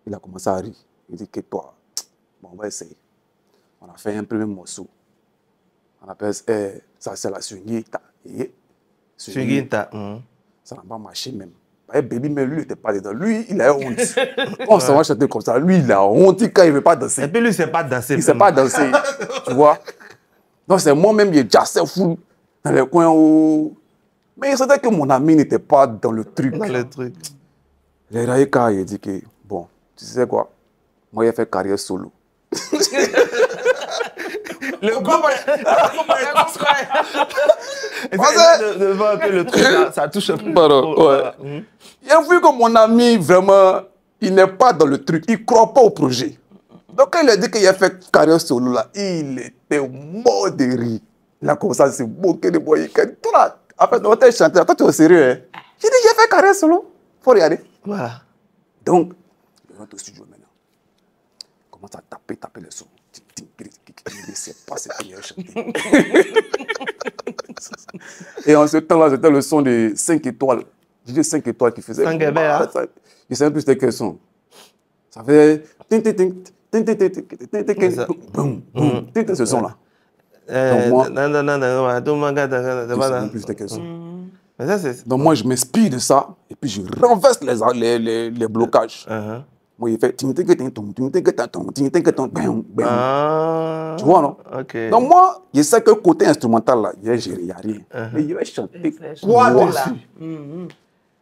Il a commencé à rire. Il dit que toi, bon, on va essayer. On a fait un premier morceau. On appelle ça, c'est la swingita. Swingita. Ça n'a pas marché même. Baby, mais lui, il n'était pas dedans. Lui, il a honte. On s'en va chanter comme ça. Lui, il a honte quand il ne veut pas danser. Et puis lui, il ne sait pas danser. Il ne sait pas danser. Tu vois? Donc, c'est moi-même, il est jazzé fou dans les coins où. Mais il sentait que mon ami n'était pas dans le truc. Dans le truc. Les Raïka, il dit que, bon, tu sais quoi? Moi, j'ai fait carrière solo. Le groupe de voir que le truc, ça touche un peu. Ouais. J'ai vu que mon ami, vraiment, il n'est pas dans le truc. Il ne croit pas au projet. Donc, quand il a dit qu'il a fait carrière solo, là, il était mort de rire. Il a commencé à se moquer de moi. Tout là, en fait, on était chanté. Toi, tu es au sérieux, hein? J'ai dit, j'ai fait carrière solo. Il faut regarder. Voilà. Donc, je rentre au studio maintenant. Il commence à taper le son. Il ne sait pas ce qu'il a chanté. Et en ce temps-là, c'était le son de 5 étoiles. J'ai dit 5 étoiles qui faisait. 5 étoiles. Je ne sais même plus c'était quel son. Ça fait. C'était ce son-là. Donc moi, je m'inspire de ça et puis je renverse les blocages. Moi, il fait. Tu vois, non? Okay. Donc moi, je sais que côté instrumental, là, il n'y a rien. Mais il va chanter quoi dessus?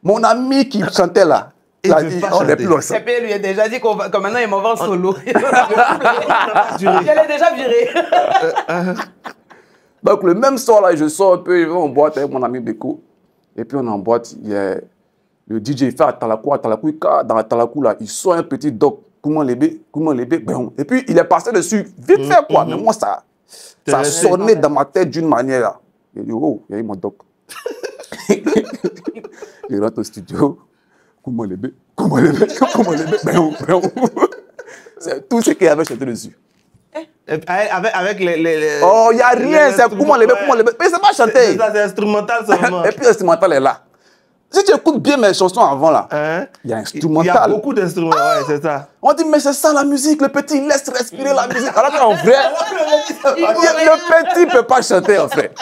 Mon ami qui chantait là, il a dit, on n'est plus ensemble. Et puis il lui a déjà dit que maintenant il m'en va en solo. Il allait déjà virer. Donc le même soir là, je sors un peu, je vais en boîte avec mon ami Beko. Et puis on est en boîte, il y a le DJ il fait à Talakou, dans la Talakou là, il sort un petit doc, comment les bébés, et puis il est passé dessus, vite fait quoi, mais moi ça sonnait dans ma tête d'une manière là. Il dit, oh, il y a eu mon doc. Il rentre au studio, comment les bébés, c'est tout ce qu'il avait chanté dessus. Avec les... Oh, il n'y a rien, c'est comment les bébés, mais c'est pas chanté. C'est instrumental seulement. Et puis l'instrumental est là. Si tu écoutes bien mes chansons avant là, il y a instrumental. Il y a beaucoup d'instruments, ouais, c'est ça. On dit, mais c'est ça la musique, le petit, il laisse respirer la musique. Alors qu'en vrai, le petit ne peut pas chanter en fait.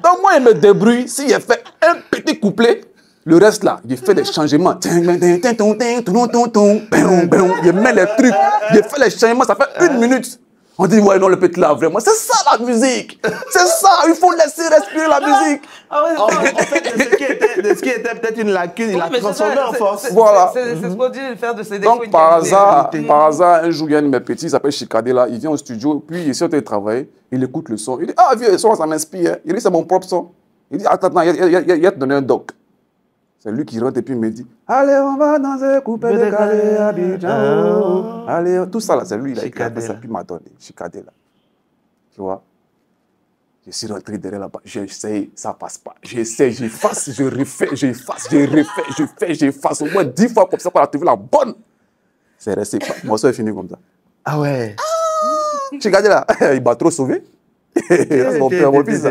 Donc moi, il me débrouille. S'il a fait un petit couplet, le reste là, il fait des changements. Il met les trucs, il fait les changements, ça fait 1 minute. On dit, ouais, non, le petit là, vraiment, c'est ça la musique. C'est ça, il faut laisser respirer la musique. En fait, de ce qui était peut-être une lacune, il a transformé en force. Voilà. C'est ce qu'on dit de faire de ses défauts. Donc, par hasard, un jour, il y a un de mes petits, il s'appelle Chikade là, il vient au studio, puis il essaie de travailler, il écoute le son. Il dit, ah, vieux, le son, ça m'inspire. Il dit, c'est mon propre son. Il dit, attends, il a te donné un doc. C'est lui qui rentre et puis il me dit, allez, on va danser, couper de calé, Abidjan. Allez, tout ça là, c'est lui, il a écrit ça, puis il m'a donné, Chikade là. Tu vois? Je suis rentré derrière là-bas, j'essaye, ça passe pas. J'essaie, j'efface, je refais, j'efface. Au moins 10 fois comme ça pour trouver la bonne. C'est resté, mon morceau est fini comme ça. Ah ouais. Chikade là, il m'a trop sauvé. C'est mon père, mon fils.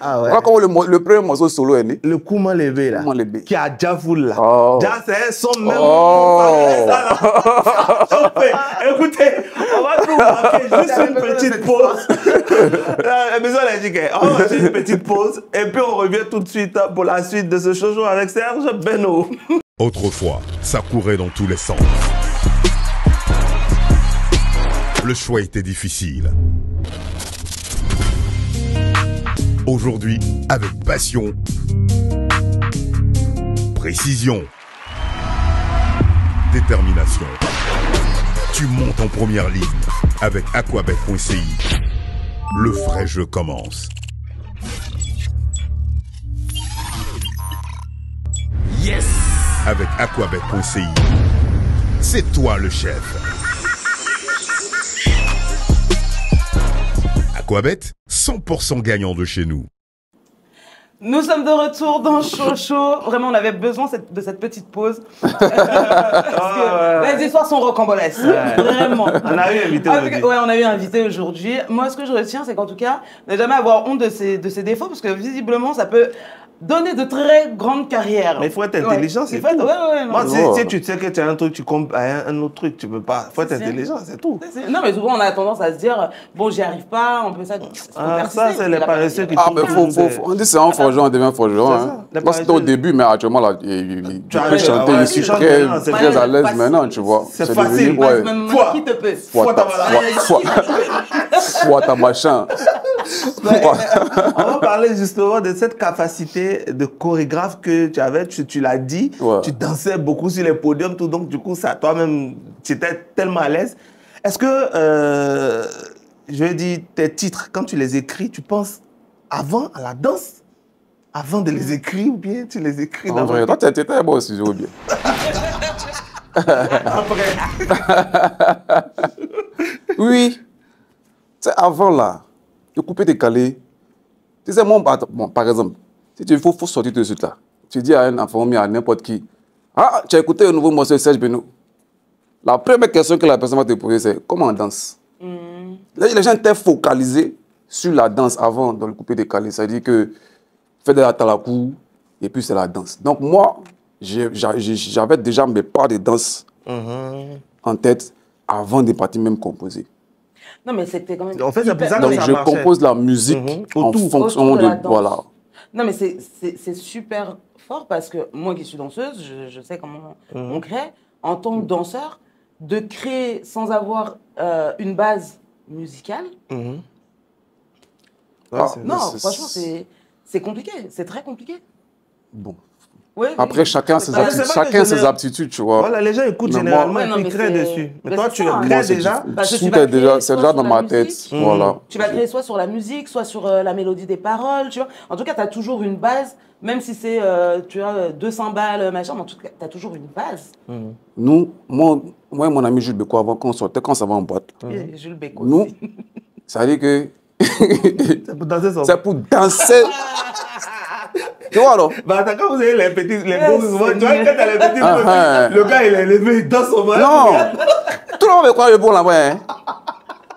Ah ouais. Voilà comment le premier morceau solo est né. Le Kouma Levé là. Kouma Levé. Qui a Javoul là. Oh. Ja, c'est un son même. Oh. Écoutez, on va tout marquer juste une petite pause. La maison a dit qu'on va faire une petite pause et puis on revient tout de suite pour la suite de ce show avec Serge Beno. Autrefois, ça courait dans tous les sens. Le choix était difficile. Aujourd'hui, avec passion, précision, détermination, tu montes en première ligne avec Aquabet.ci. Le vrai jeu commence. Yes! Avec Aquabet.ci, c'est toi le chef. Aquabet, 100% gagnant de chez nous. Nous sommes de retour dans Chocho. Vraiment, on avait besoin de cette petite pause. Parce que les histoires sont rocambolesques. Vraiment. On a eu un invité aujourd'hui. Ouais, on a eu un invité aujourd'hui. Moi, ce que je retiens, c'est qu'en tout cas, ne jamais avoir honte de ses défauts, parce que visiblement, ça peut donner de très grandes carrières. Mais il faut être intelligent, c'est tout. Ouais, Moi, non. si tu sais que tu as un truc, tu comptes à un autre truc, tu peux pas. Il faut être intelligent, c'est tout. Non, mais souvent, on a tendance à se dire, bon, j'y arrive pas, on peut ça. Ça, c'est les paresseux qui mais on dit c'est un forgeron, on devient forgeron. Hein. Moi, c'était au début, mais actuellement, là, il peut chanter, je suis très à l'aise maintenant, tu vois. C'est facile. Qui te peut? Foi ta machin. On va parler justement de cette capacité de chorégraphe que tu avais, tu l'as dit, tu dansais beaucoup sur les podiums, tout, donc du coup, ça, toi-même, tu étais tellement à l'aise. Est-ce que, je veux dire, tes titres, quand tu les écris, tu penses avant à la danse? Avant de les écrire ou bien tu les écris en vrai, toi, tu étais bon aussi, je bien. Après. Oui. C'est avant là, de couper décalé. Tu sais, moi, bon, par exemple, si tu faut sortir tout de suite là, tu dis à un enfant, mais à n'importe qui, ah, tu as écouté un nouveau morceau de Serge Beno. La première question que la personne va te poser, c'est comment on danse? Les gens étaient focalisés sur la danse avant dans le coupé décalé. C'est-à-dire que fait de la talakou et puis c'est la danse. Donc moi, j'avais déjà mes pas de danse en tête avant de partir même composer. Non, mais c'était quand même. En fait, c'est pour ça que donc ça je marchait. compose la musique en fonction de voilà. Non, mais c'est super fort parce que moi qui suis danseuse, je sais comment on crée. En tant que danseur, de créer sans avoir une base musicale. Non, franchement, c'est compliqué. C'est très compliqué. Bon. Oui, après, chacun ses aptitudes, tu vois. Voilà, les gens écoutent généralement et ils créent dessus. Mais toi, tu crées déjà. C'est déjà dans ma tête. Voilà. Tu vas créer soit sur la musique, soit sur la mélodie des paroles, tu vois. En tout cas, tu as toujours une base, même si c'est, tu as 200 balles, machin, mais en tout cas, tu as toujours une base. Nous, moi et mon ami Jules Béco, avant qu'on sortait, quand ça va en boîte, Jules Béco nous, aussi. ça veut dire que c'est pour danser ça. C'est pour danser. Tu vois alors? Bah, quand vous avez les petits, les beaux, tu vois, quand t'as les petits, le gars il est levé, il danse au moins. Non! Tout le monde veut croire le bon là-bas. Hein?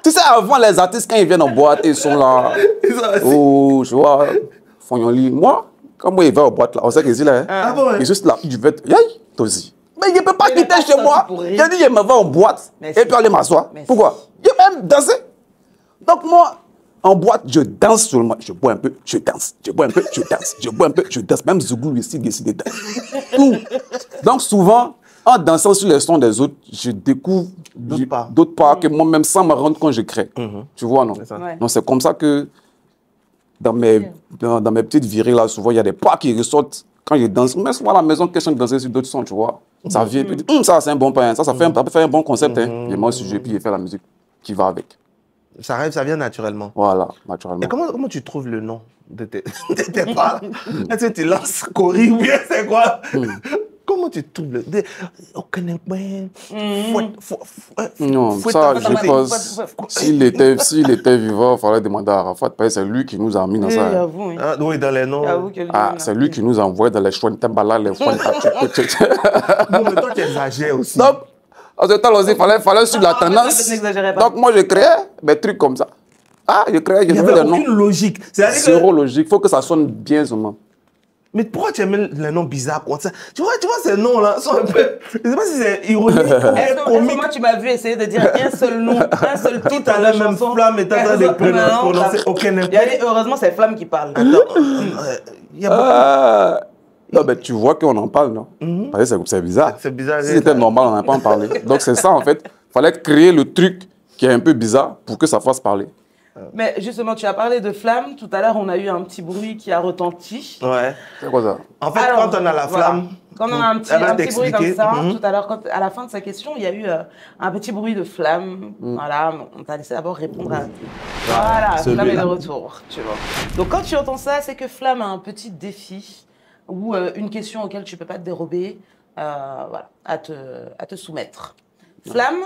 Tu sais, avant les artistes, quand ils viennent en boîte, ils sont là. Oh, tu vois, Fognoli. Moi, quand moi, il va en boîte là, on sait qu'ils sont là. Il est juste là, il va être. Yaï, toi aussi. Mais il ne peut pas quitter chez moi. Il a dit, il me va en boîte et puis aller m'asseoir. Pourquoi? Il a même dansé. Donc, moi, en boîte, je danse seulement. Je bois un peu, je danse. Je bois un peu, je danse. Je bois un peu, je danse. Même Zougou ici décide de danser. Tout. Donc, souvent, en dansant sur les sons des autres, je découvre d'autres parts que moi-même, sans me rendre compte, je crée. Tu vois, non? Donc, c'est comme ça que dans mes petites virées, là, souvent, il y a des pas qui ressortent quand je danse. Mais souvent, à la maison, question de danser sur d'autres sons, tu vois. Ça vient, puis ça, c'est un bon pain. Ça peut faire un bon concept. Hein. Et moi, si je puis, je fais la musique qui va avec. Ça arrive, ça vient naturellement. Voilà, naturellement. Et comment tu trouves le nom de tes pas? Est-ce que tu lances Cory ou bien c'est quoi? Comment tu trouves le... Non, ça, je pense, s'il était vivant, il fallait demander à Arafat, parce que c'est lui qui nous a mis dans ça. Oui, dans les noms. C'est lui qui nous a envoyé dans les Chouantembala, les Chouantembala. Non, mais toi, tu exagères aussi. Donc, en ce temps aussi, il fallait suivre la tendance. Donc, moi, je créais des trucs comme ça. Je créais, il n'y avait aucune logique. Zéro logique. Il faut que ça sonne bien seulement. Mais pourquoi tu aimes les noms bizarres comme ça? Tu vois ces noms-là sont un peu... Je ne sais pas si c'est ironique ou comique. Moi, tu m'as vu essayer de dire un seul nom, un seul titre. Tout à la même flamme et t'as de prononcer aucun impact. Heureusement, c'est Flamme qui parle. Attends, il y a beaucoup... Non, mais tu vois qu'on en parle, non? Parce que c'est bizarre. C'est bizarre. Si c'était normal, on n'en a pas en parlé. Donc, c'est ça, en fait. Il fallait créer le truc qui est un peu bizarre pour que ça fasse parler. Mais justement, tu as parlé de flamme. Tout à l'heure, on a eu un petit bruit qui a retenti. Ouais. C'est quoi ça? En fait, quand on a la flamme... Quand on a un petit bruit comme ça, tout à l'heure, à la fin de sa question, il y a eu un petit bruit de flamme. Voilà, on t'a laissé d'abord répondre à... Voilà, Flamme est de retour, tu vois. Donc, quand tu entends ça, c'est que Flamme a un petit défi ou une question auquel tu ne peux pas te dérober, voilà, à te soumettre. Flamme?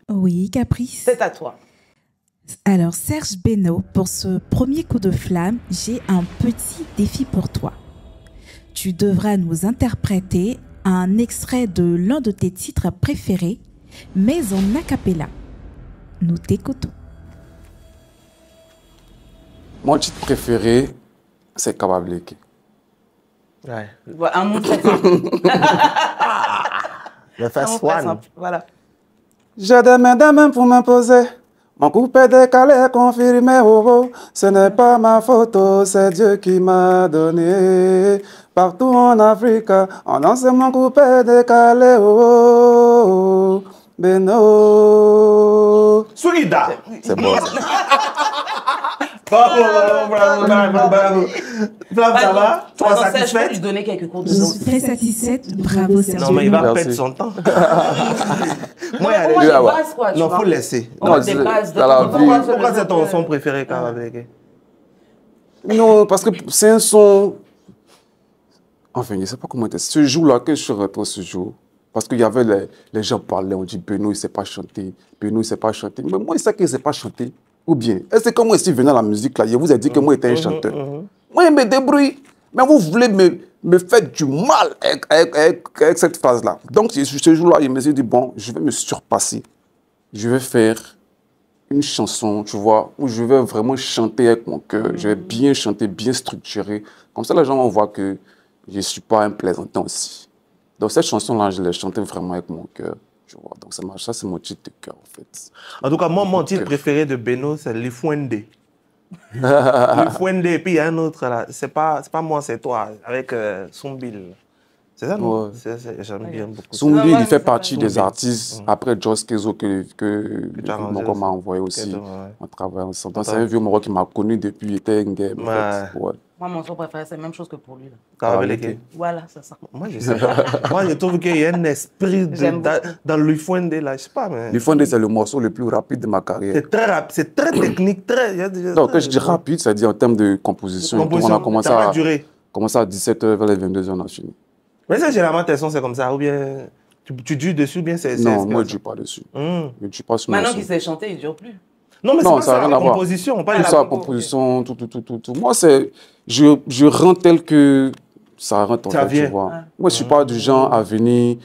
Oui, Caprice. C'est à toi. Alors, Serge Beno, pour ce premier coup de flamme, j'ai un petit défi pour toi. Tu devras nous interpréter un extrait de l'un de tes titres préférés, mais en a cappella. Nous t'écoutons. Mon titre préféré, c'est Kabableke. Ouais. Voilà, un mot très simple. Le Un first mot très one. simple. Voilà. J'ai des mains pour m'imposer. Mon coupé décalé confirmé, oh oh. Ce n'est pas ma photo, c'est Dieu qui m'a donné. Partout en Afrique, on danse mon coupé décalé, oh oh. Beno. Swigida. C'est bon ça. Bravo. Flamme, ça va? Tu es Attends, Serge, je peux satisfaite? lui donner quelques cours de Je danse. suis très satisfaite. Bravo, Serge. Non, mais il va Beno. Merci. perdre son temps. Moi, il y a pour des- moi, Ah des ouais. bases, quoi, tu Non, vois. faut laisser. On Non, a des c'est- bases. dans la vie- Pourquoi c'est ton son préféré, Karabégué? Non, parce que c'est un son. Enfin, je ne sais pas comment dire. Ce jour-là, que je suis rentré ce jour, parce qu'il y avait les gens parlaient, on dit Beno, il ne sait pas chanter. Beno, il ne sait pas chanter. Mais moi, il sait qu'il ne sait pas chanter. Ou bien, est-ce que moi, si je venais à la musique, là, je vous ai dit que moi, j'étais un chanteur. Moi, je me débrouille. Mais vous voulez me faire du mal avec cette phrase-là. Donc, ce jour-là, je me suis dit, bon, je vais me surpasser. Je vais faire une chanson, tu vois, où je vais vraiment chanter avec mon cœur. Je vais bien chanter, bien structuré. Comme ça, les gens vont voir que je ne suis pas un plaisantin aussi. Donc, cette chanson-là, je l'ai chantée vraiment avec mon cœur. Tu vois. Donc, ça, c'est mon titre de cœur, en fait. En tout cas, moi, mon titre préféré de Beno, c'est Lifuende. Lifuende, et puis il y a un autre là. C'est pas moi, c'est toi, avec Sombil. C'est ça, non? Ouais. J'aime bien beaucoup. Zumbi, ouais, il fait ça partie va. des artistes, après Joss Kezo, que tu as arrangé Moko aussi. m'a envoyé aussi. Ouais. On travaille ensemble. Donc, c'est un vieux Moro qui m'a connu depuis, il était un game. en fait. Ouais. Moi, mon son préféré, c'est la même chose que pour lui. Là. Karabégué. Voilà, c'est ça. Moi, je sais pas. Moi, je trouve qu'il y a un esprit J'aime dans Lifuende là. Je sais pas, mais. Lifuende, c'est le morceau le plus rapide de ma carrière. C'est très rapide, c'est très technique, très. Donc, quand je dis rapide, c'est-à-dire en termes de composition, et tout, on a commencé ça va à, durer. commencé à 17h, vers les 22h, on a fini. Mais ça, généralement, tes sons, c'est comme ça. Ou bien tu dures dessus, ou bien c'est. Non, moi, je ne dis pas dessus. Hum. Je ne dis pas sur Maintenant mon qu'il son. sait chanter, il ne dure plus. Non, mais Non, c'est ça pas n'a ça, rien la à voir. composition, pas Ah, la Tout ça, compo, composition, tout. Moi, c'est. Je rends tel que ça rentre en Ça fait, vient. tu vois. Moi, je ne suis pas du genre à venir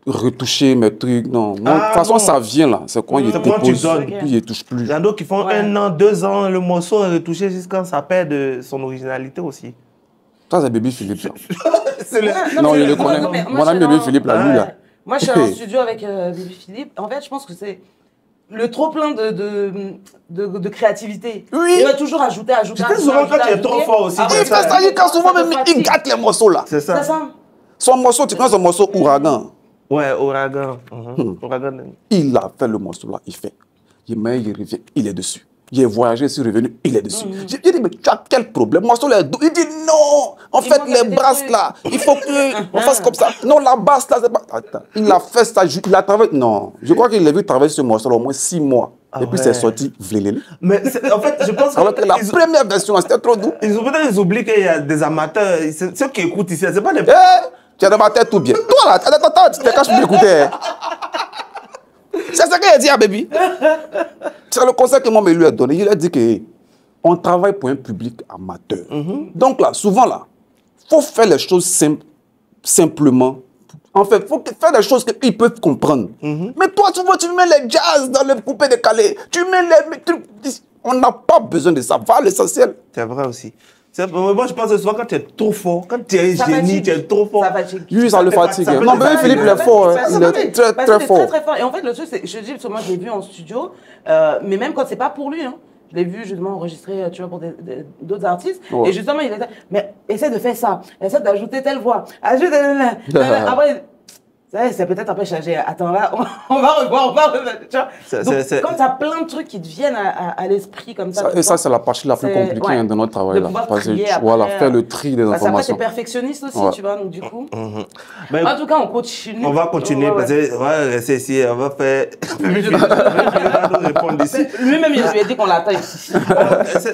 retoucher mes trucs. Non. Moi, de toute façon, non. ça vient là. C'est quand il C'est quand tu dépose, donnes. puis il ne touche plus. Il y en a d'autres qui font Ouais. 1 an, 2 ans, le morceau est retouché jusqu'à ça perd de son originalité aussi. Ça, c'est Baby Philippe. Là. C'est le- Non, je le moi, connais. non, mais Mon moi, ami je suis Baby dans- Philippe, là, lui, là. Moi, je suis en studio avec Baby Philippe. En fait, je pense que c'est le trop-plein de créativité. Oui. Il va toujours ajouter. C'était souvent quand tu es trop fort aussi, Après, tu Il fait ça, il casse souvent, même il gâte les morceaux là. C'est C'est ça. ça. Son morceau, tu connais son morceau Ouragan. Ouais, Ouragan. Ouragan. Il a fait le morceau là, il fait. Il revient, il est dessus. Il est voyagé, il est revenu, il est dessus. J'ai dit, mais tu as quel problème? Morceau là, il dit non. En fait, manque les des basses trucs. là, il faut qu'on fasse comme ça. Non, la basse là, c'est pas. Attends, il a fait ça, il a travaillé. Non, je crois qu'il a vu travailler ce morceau là au moins 6 mois. Et puis ouais. c'est sorti, vlélélé. Mais en fait, je pense Alors que la ils, première version, c'était trop doux. peut-être oublient qu'il y a des amateurs. Ceux qui écoutent ici, c'est pas des. Eh, tu es dans ma tête tout bien. Toi là, attends, tu te caches pour m'écouter. C'est ce qu'il a dit à Baby. C'est le conseil que moi me lui ai donné. Il a dit que on travaille pour un public amateur. Donc là, souvent là, faut faire les choses simplement. En fait, faut faire des choses qu'ils peuvent comprendre. Mais toi, tu vois, tu mets les jazz dans le coupé décalé. Tu mets les trucs. On n'a pas besoin de ça. Va à l'essentiel. C'est vrai aussi. Moi, je pense que souvent, quand tu es trop fort, quand tu es un Ça génie, fatigue. tu es trop fort. Ça fatigue. Lui, ça le fait pas- fatigue. ça fait Non, pas- mais ça Philippe, fait il est pas- fort. Parce Il que est très, parce très que fort. très fort. Et en fait, le truc, c'est, je dis, parce que moi, je l'ai vu en studio, mais même quand c'est pas pour lui, hein, je l'ai vu justement enregistrer, tu vois, pour d'autres artistes. Ouais. Et justement, il était, mais essaie de faire ça, essaie d'ajouter telle voix, ajoute, après, c'est peut-être un peu chargé. Attends, là, on va revoir, tu vois. Donc, quand tu as plein de trucs qui te viennent à l'esprit comme ça. Et ça, c'est la partie la plus c'est- compliquée ouais. hein, de notre travail. De Là. pouvoir Parce que, trier voilà, après, faire le tri des Parce qu'après, informations. t'es perfectionniste aussi, Ouais. tu vois, donc du coup. Mais En tout cas, on continue. on va continuer Ouais, ouais. parce que on va rester ici, on va faire. Il va nous répondre ici. Lui-même, il lui a dit qu'on l'attend ici.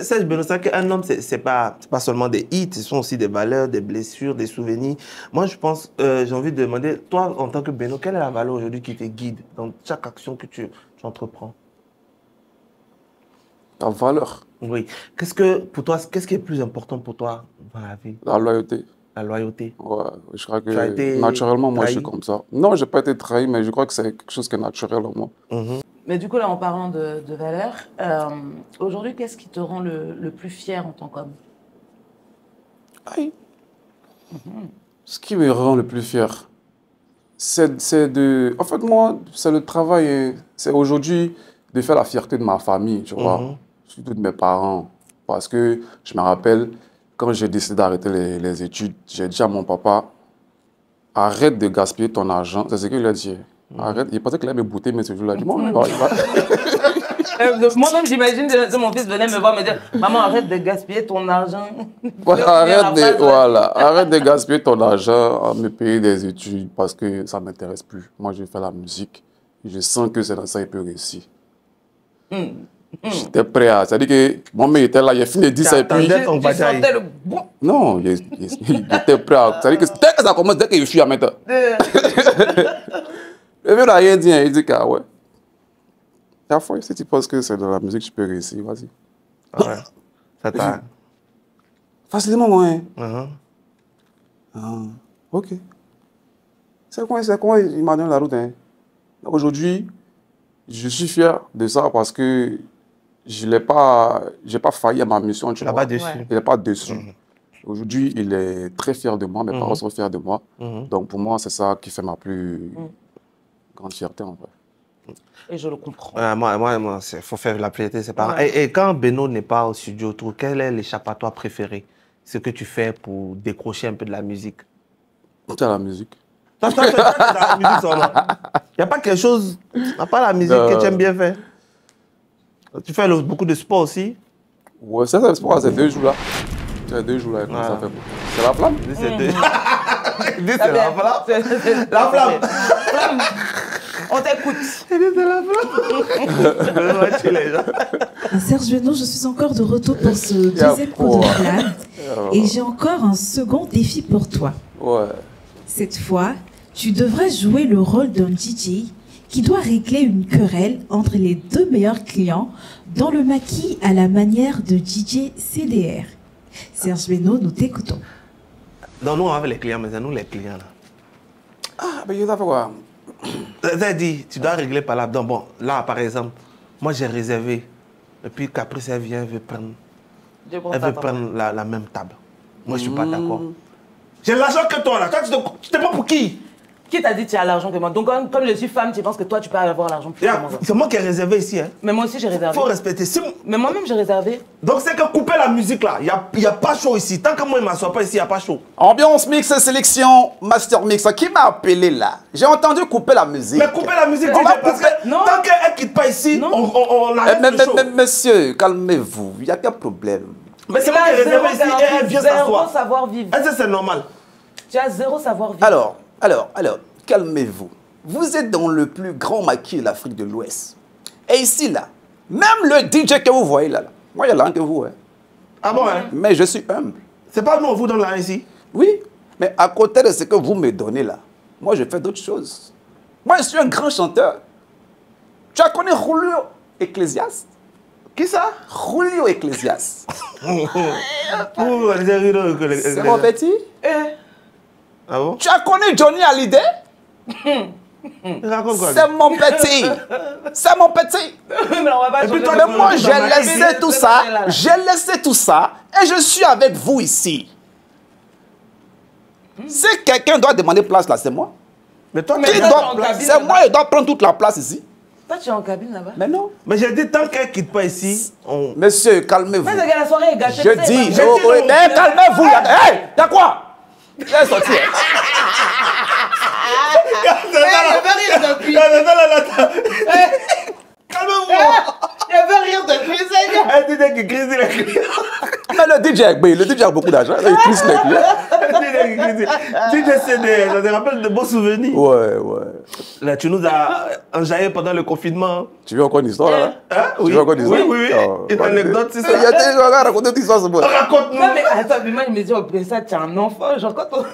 Serge Benoît, qu'un homme, c'est pas seulement des hits, ce sont aussi des valeurs, des blessures, des souvenirs. Moi, je pense, j'ai envie de demander, toi, en tant que Benoît, quelle est la valeur aujourd'hui qui te guide dans chaque action que tu entreprends? La valeur, Oui. Pour toi, qu'est-ce qui est plus important pour toi dans la vie? la loyauté. La loyauté. Ouais, je crois que Tu as été naturellement, moi, je suis trahi? comme ça. Non, je n'ai pas été trahi, mais je crois que c'est quelque chose qui est naturel en moi. Mais du coup, là, en parlant de valeurs, aujourd'hui, qu'est-ce qui te rend le plus fier en tant qu'homme? Aïe. Ce qui me rend le plus fier, c'est de... En fait, moi, c'est le travail. Hein. C'est aujourd'hui de faire la fierté de ma famille, tu vois. Surtout de mes parents. Parce que je me rappelle, quand j'ai décidé d'arrêter les études, j'ai dit à mon papa, arrête de gaspiller ton argent. C'est ce qu'il a dit. Arrête. Il pensait qu'il allait me bouter, mais ce jour-là, il a dit, bon, il va... Moi-même, j'imagine que mon fils venait me voir me dire maman, arrête de gaspiller ton argent. Arrête de gaspiller ton argent à me payer des études parce que ça ne m'intéresse plus. Moi, je fais la musique et je sens que c'est dans ça qu'il peut réussir. J'étais prêt à. C'est-à-dire que moi-même, il était là, il a fini de dire ça et puis. Non, il était prêt à. C'est-à-dire que dès que ça commence, dès que je suis à maintenant. Le vieux n'a rien dit, il dit que ouais. La fois, si tu penses que c'est dans la musique que tu peux réussir, vas-y. Ouais. Ça t'a... Facilement, moi. Ok. C'est quoi il m'a donné la route. Hein. Aujourd'hui, je suis fier de ça parce que je n'ai pas failli à ma mission. Tu n'as pas dessus. Il n'est pas dessus. Aujourd'hui, il est très fier de moi. Mes parents sont fiers de moi. Donc, pour moi, c'est ça qui fait ma plus grande fierté, en vrai. Et je le comprends. Moi, il faut faire la fierté, c'est pas. Et quand Beno n'est pas au studio, quel est l'échappatoire préféré? Ce que tu fais pour décrocher un peu de la musique? C'est la musique. Il n'y a pas quelque chose, à part la musique, que tu aimes bien faire? Tu fais beaucoup de sport aussi? Ouais, c'est le sport, c'est 2 jours là. C'est 2 jours là, ça fait beaucoup. C'est la flamme? C'est la flamme. La flamme. On t'écoute. C'est la flamme. Serge Beno, je suis encore de retour pour ce deuxième cours de flamme. Et j'ai encore un second défi pour toi. Ouais. Cette fois, tu devras jouer le rôle d'un DJ qui doit régler une querelle entre les 2 meilleurs clients dans le maquis à la manière de DJ CDR. Serge Beno, nous t'écoutons. Non, nous on avait les clients, mais c'est nous les clients là. Ah, mais il y a quoi? T'as dit, tu dois régler par là. Donc bon, là par exemple, moi j'ai réservé. Et puis Caprice, elle vient, elle veut prendre la même table. Moi je suis pas d'accord. J'ai l'argent que toi là. Toi tu te prends pour qui? Qui t'a dit que tu as l'argent que moi? Donc comme je suis femme, tu penses que toi tu peux avoir l'argent plus que moi? C'est moi qui ai réservé ici. Hein. Mais moi aussi j'ai réservé. Faut respecter. Mais moi-même j'ai réservé. Donc c'est que couper la musique là, il n'y a pas chaud ici. Tant que moi il ne m'assoit pas ici, il n'y a pas chaud. Ambiance mix, sélection, master mix. Qui m'a appelé là? J'ai entendu couper la musique. Mais couper la musique, parce que tant qu'elle ne quitte pas ici, on arrête le show. Mais monsieur, calmez-vous, il y a quel problème? Mais c'est moi qui ai réservé ici et elle vient s'asseoir. Zéro savoir-vivre. Est-ce que c'est normal? Tu as zéro savoir-vivre. Alors, calmez-vous. Vous êtes dans le plus grand maquis de l'Afrique de l'Ouest. Et ici, là, même le DJ que vous voyez là, moi, il y a l'un que vous, hein. Ah bon, hein? Mais je suis humble. C'est pas nous, on vous donne là ici? Oui, mais à côté de ce que vous me donnez là, moi, je fais d'autres choses. Moi, je suis un grand chanteur. Tu as connu Julio Ecclesias? Qui ça? Julio Ecclesias. C'est mon petit? Ah bon? Tu as connu Johnny Hallyday? Raconte quoi? C'est mon petit. C'est mon petit. Mais moi, j'ai laissé tout ça. J'ai laissé tout ça. Et je suis avec vous ici. Si quelqu'un doit demander place là, c'est moi. Mais toi, c'est moi qui dois prendre toute la place ici. Toi, tu es en cabine là-bas? Mais non. Mais j'ai dit, tant qu'elle ne quitte pas ici, on... Monsieur, calmez-vous. Mais la soirée est gâchée. Je dis, mais calmez-vous. Hé, y'a quoi? Il est sorti. Calmez-vous. Il veut rire depuis ça. Elle dit qu'il crie les clients. Mais le DJ a beaucoup d'argent. Il crie les clients. DJ CDR, ça te rappelle de beaux souvenirs? Ouais. Là, tu nous as enjaillé pendant le confinement. Tu veux encore une histoire là? Hein? Tu veux encore une histoire? Oui. Une anecdote, c'est ça. Il y a des gens qui racontent une histoire, c'est bon. Raconte-nous. Non, mais attends, mais moi, il me dit, oh, ça, tu es un enfant. Genre, quand on.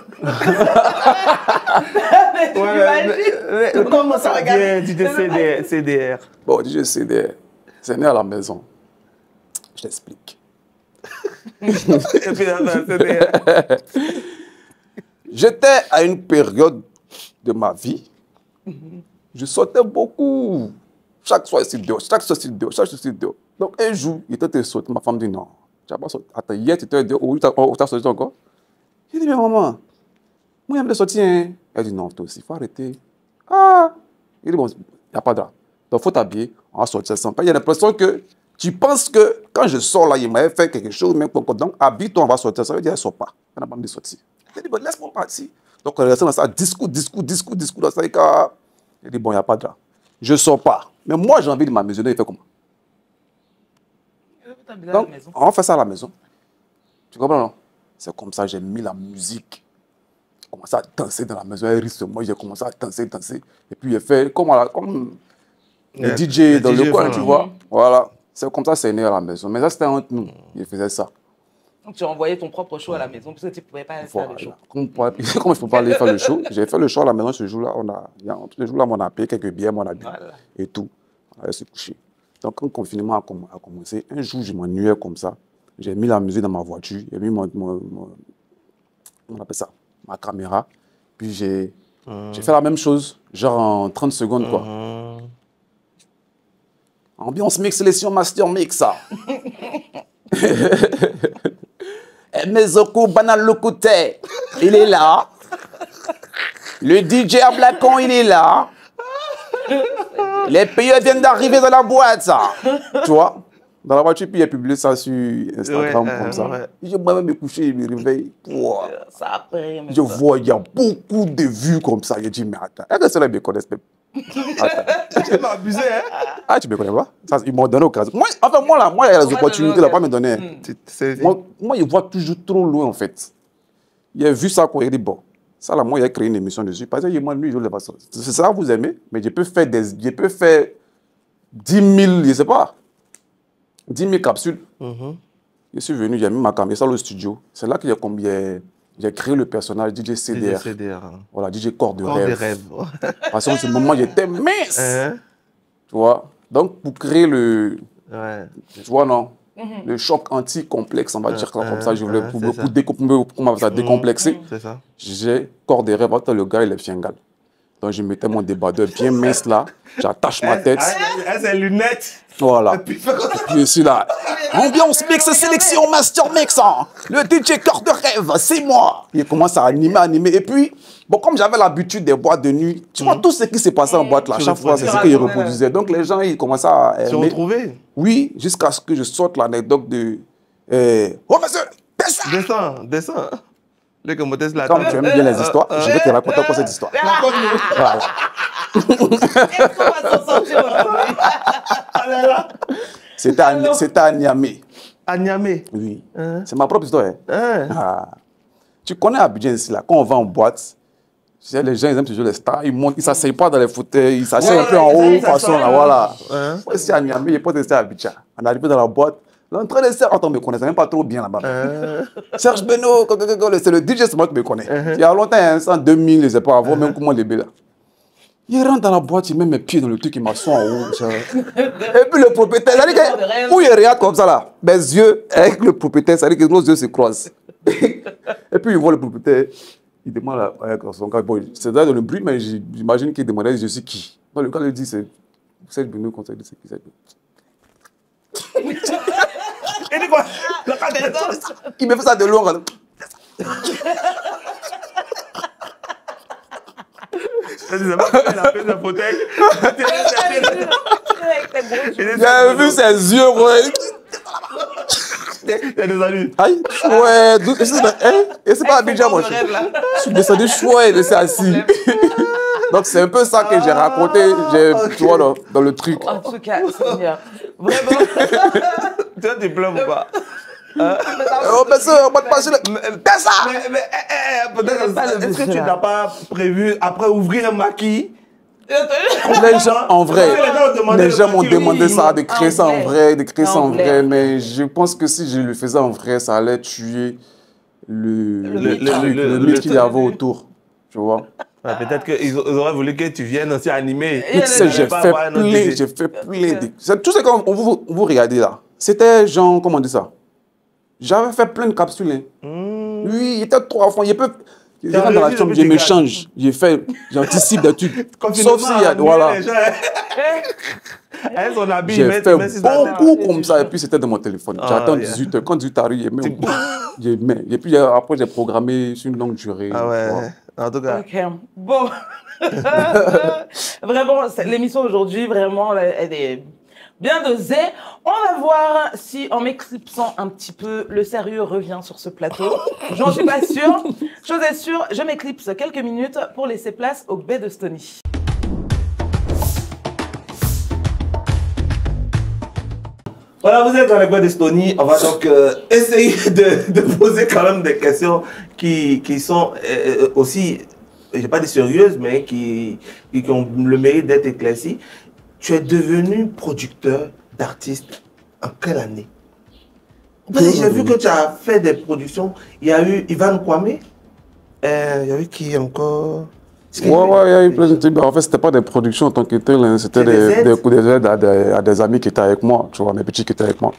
Comment ça vient, DJ CDR? Bon, DJ CDR, c'est né à la maison. Je t'explique. Et puis, CDR. J'étais à une période de ma vie, je sortais beaucoup. Chaque soir, ici dehors, chaque soir, ici dehors. Donc, un jour, il était sorti. Ma femme dit non. Tu n'as pas sorti. Attends, hier, tu étais dehors. Où tu as sorti encore? J'ai dit, mais maman, moi, il me sorti. Hein. Elle dit, non, toi aussi, il faut arrêter. Ah! Il dit, bon, il n'y a pas de drap. Donc, il faut t'habiller, on va sortir sans pas. Il y a l'impression que tu penses que quand je sors là, il m'avait fait quelque chose, mais donc, habille-toi, on va sortir. Ça veut dire, elle ne sort pas. Elle n'a pas envie de sortir. Elle dit, bon, laisse-moi partir. Donc, on est resté dans ça, discours, dans ça. Il dit, bon, il n'y a pas de drap. Je ne sors pas. Mais moi, j'ai envie de m'amuser. Il fait comment? Donc, on fait ça à la maison. Tu comprends, non? C'est comme ça, j'ai mis la musique. J'ai commencé à danser dans la maison. Elle rit sur moi, j'ai commencé à danser. Et puis, j'ai fait comme le DJ dans le coin, tu vois. Voilà. C'est comme ça, c'est né à la maison. Mais ça, c'était entre nous. Il faisait ça. Donc, tu envoyais ton propre show à la maison parce que tu ne pouvais pas faire le show. Comme je ne peux pas aller faire le show, j'ai fait le show à la maison ce jour-là. Ce jour-là, on a payé quelques billets, on a bu et tout. On allait se coucher. Donc, quand le confinement a commencé, un jour, je m'ennuyais comme ça. J'ai mis la musique dans ma voiture, j'ai mis on appelle ça, ma caméra. Puis j'ai fait la même chose, genre en 30 secondes, quoi. Ambiance mix, sélection, master mix, ça. Mezoko Banal Lokute, il est là. Le DJ Ablacon, il est là. Les payeurs viennent d'arriver dans la boîte, ça. Tu vois? Dans la voiture, puis il a publié ça sur Instagram, comme ça. Je moi-même me coucher, je me réveille. Je vois, il y a beaucoup de vues comme ça. Je dis, mais attends, est-ce que ceux-là me connaissent même? Attends. Tu m'as abusé, hein? Ah, tu me connais pas? Ça, ils m'ont donné l'occasion. Moi, il y a les opportunités, il n'a pas me donné. Moi, il voit toujours trop loin, en fait. Il a vu ça, quoi. Il dit, bon, ça, là, moi, il a créé une émission dessus. Parce que moi, lui, je ne l'ai pas. C'est ça, vous aimez, mais je peux faire 10 000, je ne sais pas. 10 000 capsules. Je suis venu, j'ai mis ma caméra dans le studio. C'est là que j'ai créé le personnage DJ CDR. Voilà, DJ Corps de Rêve. Parce que ce moment, j'étais mince. Tu vois? Donc, pour créer le... Tu vois, non? Le choc anti-complexe, on va dire comme ça. Je voulais pour décomplexer. J'ai Corps de Rêve. Le gars, il est fiengal. Donc, je mettais mon débardeur bien mince là. J'attache ma tête. Ses lunettes. Voilà. Et puis ici là, ambiance mix, sélection, master mix. Hein. Le DJ Corps de Rêve, c'est moi. Il commence à animer. Et puis, bon, comme j'avais l'habitude des boîtes de nuit, tu vois, tout ce qui s'est passé en boîte là, chaque fois, c'est ce qu'ils reproduisaient. Donc, les gens, ils commençaient à se retrouver. Oui, jusqu'à ce que je sorte l'anecdote de... Oh, monsieur, descends. Comme tu aimes bien les histoires, je vais te raconter encore cette histoire. Voilà. C'était à Niamey. À Niamey? Oui. C'est ma propre histoire. Tu connais Abidjan ici, là, quand on va en boîte, les gens ils aiment toujours les stars, ils montent, ils ne s'asseyent pas dans les fauteuils, ils s'asseyent un peu en haut, façon là, voilà. Moi, ici à Niamey, je peux rester à Abidjan. On est arrivé dans la boîte. L'entrée de Serge, on me connaissait même pas trop bien là-bas. Serge Beno, c'est le DJ, c'est moi qui me connais. Il y a longtemps, en 2000, je ne sais pas, avant même comment les là. Il rentre dans la boîte, il met mes pieds dans le truc, il m'assoit en haut. Et puis le propriétaire, ça dit que, où il regarde comme ça là, mes yeux avec le propriétaire, ça dit que nos yeux se croisent. Et puis il voit le propriétaire, il demande à son gars, bon, c'est dans le bruit, mais j'imagine qu'il demandait, je suis qui? Donc le gars lui dit, c'est Serge Beno, comme ça, il dit, c'est qui Serge Beno? Il dit quoi? Il me fait ça de loin. Il a fait le fauteuil. J'ai vu ses yeux, ouais. Il y a des amis. Aïe, chouette. Et c'est pas Abidjan, moi. Je suis descendu chouette, et c'est assis. Donc, c'est un peu ça que j'ai raconté, tu vois, dans le truc. En tout cas, Seigneur, vraiment. Tu as des plans ou pas? Oh, mais ça, on va te passer le... Qu'est-ce ça? Peut-être, est-ce que tu n'as pas prévu, après, ouvrir un maquis? Les gens, en vrai, les gens m'ont demandé ça, de créer ça en vrai, mais je pense que si je le faisais en vrai, ça allait tuer le mythe qu'il y avait autour, tu vois. Ouais, peut-être qu'ils auraient voulu que tu viennes aussi animer. J'ai fait plein de... Tout ce qu'on vous regardez là, c'était genre, comment on dit ça? J'avais fait plein de capsules. Oui, il était 3 fois. Je rentre dans la chambre, je me change. J'anticipe des trucs. Sauf s'il y a... Voilà. J'ai fait beaucoup comme ça. Et puis, c'était dans mon téléphone. J'attends 18h. Quand 18h arrive, Et puis après, j'ai programmé sur une longue durée. Ah tu ouais. vois. En tout cas. Ok, bon. Vraiment, l'émission aujourd'hui, vraiment, elle est bien dosée. On va voir si, en m'éclipsant un petit peu, le sérieux revient sur ce plateau. J'en suis pas sûre. Chose est sûre, je m'éclipse quelques minutes pour laisser place au baie de Stony. Voilà, vous êtes dans les bois d'Estonie. On va donc essayer de poser quand même des questions qui sont aussi, je ne vais pas dire sérieuses, mais qui ont le mérite d'être éclaircies. Tu es devenu producteur d'artistes en quelle année? Parce que j'ai vu que tu as fait des productions. Il y a eu Ivan Kwame. Il y a eu qui encore? Ouais, il y a eu plein de trucs. En fait, c'était pas des productions en tant que telles, hein. C'était des coups d'aide à des amis qui étaient avec moi, tu vois, mes petits qui étaient avec moi.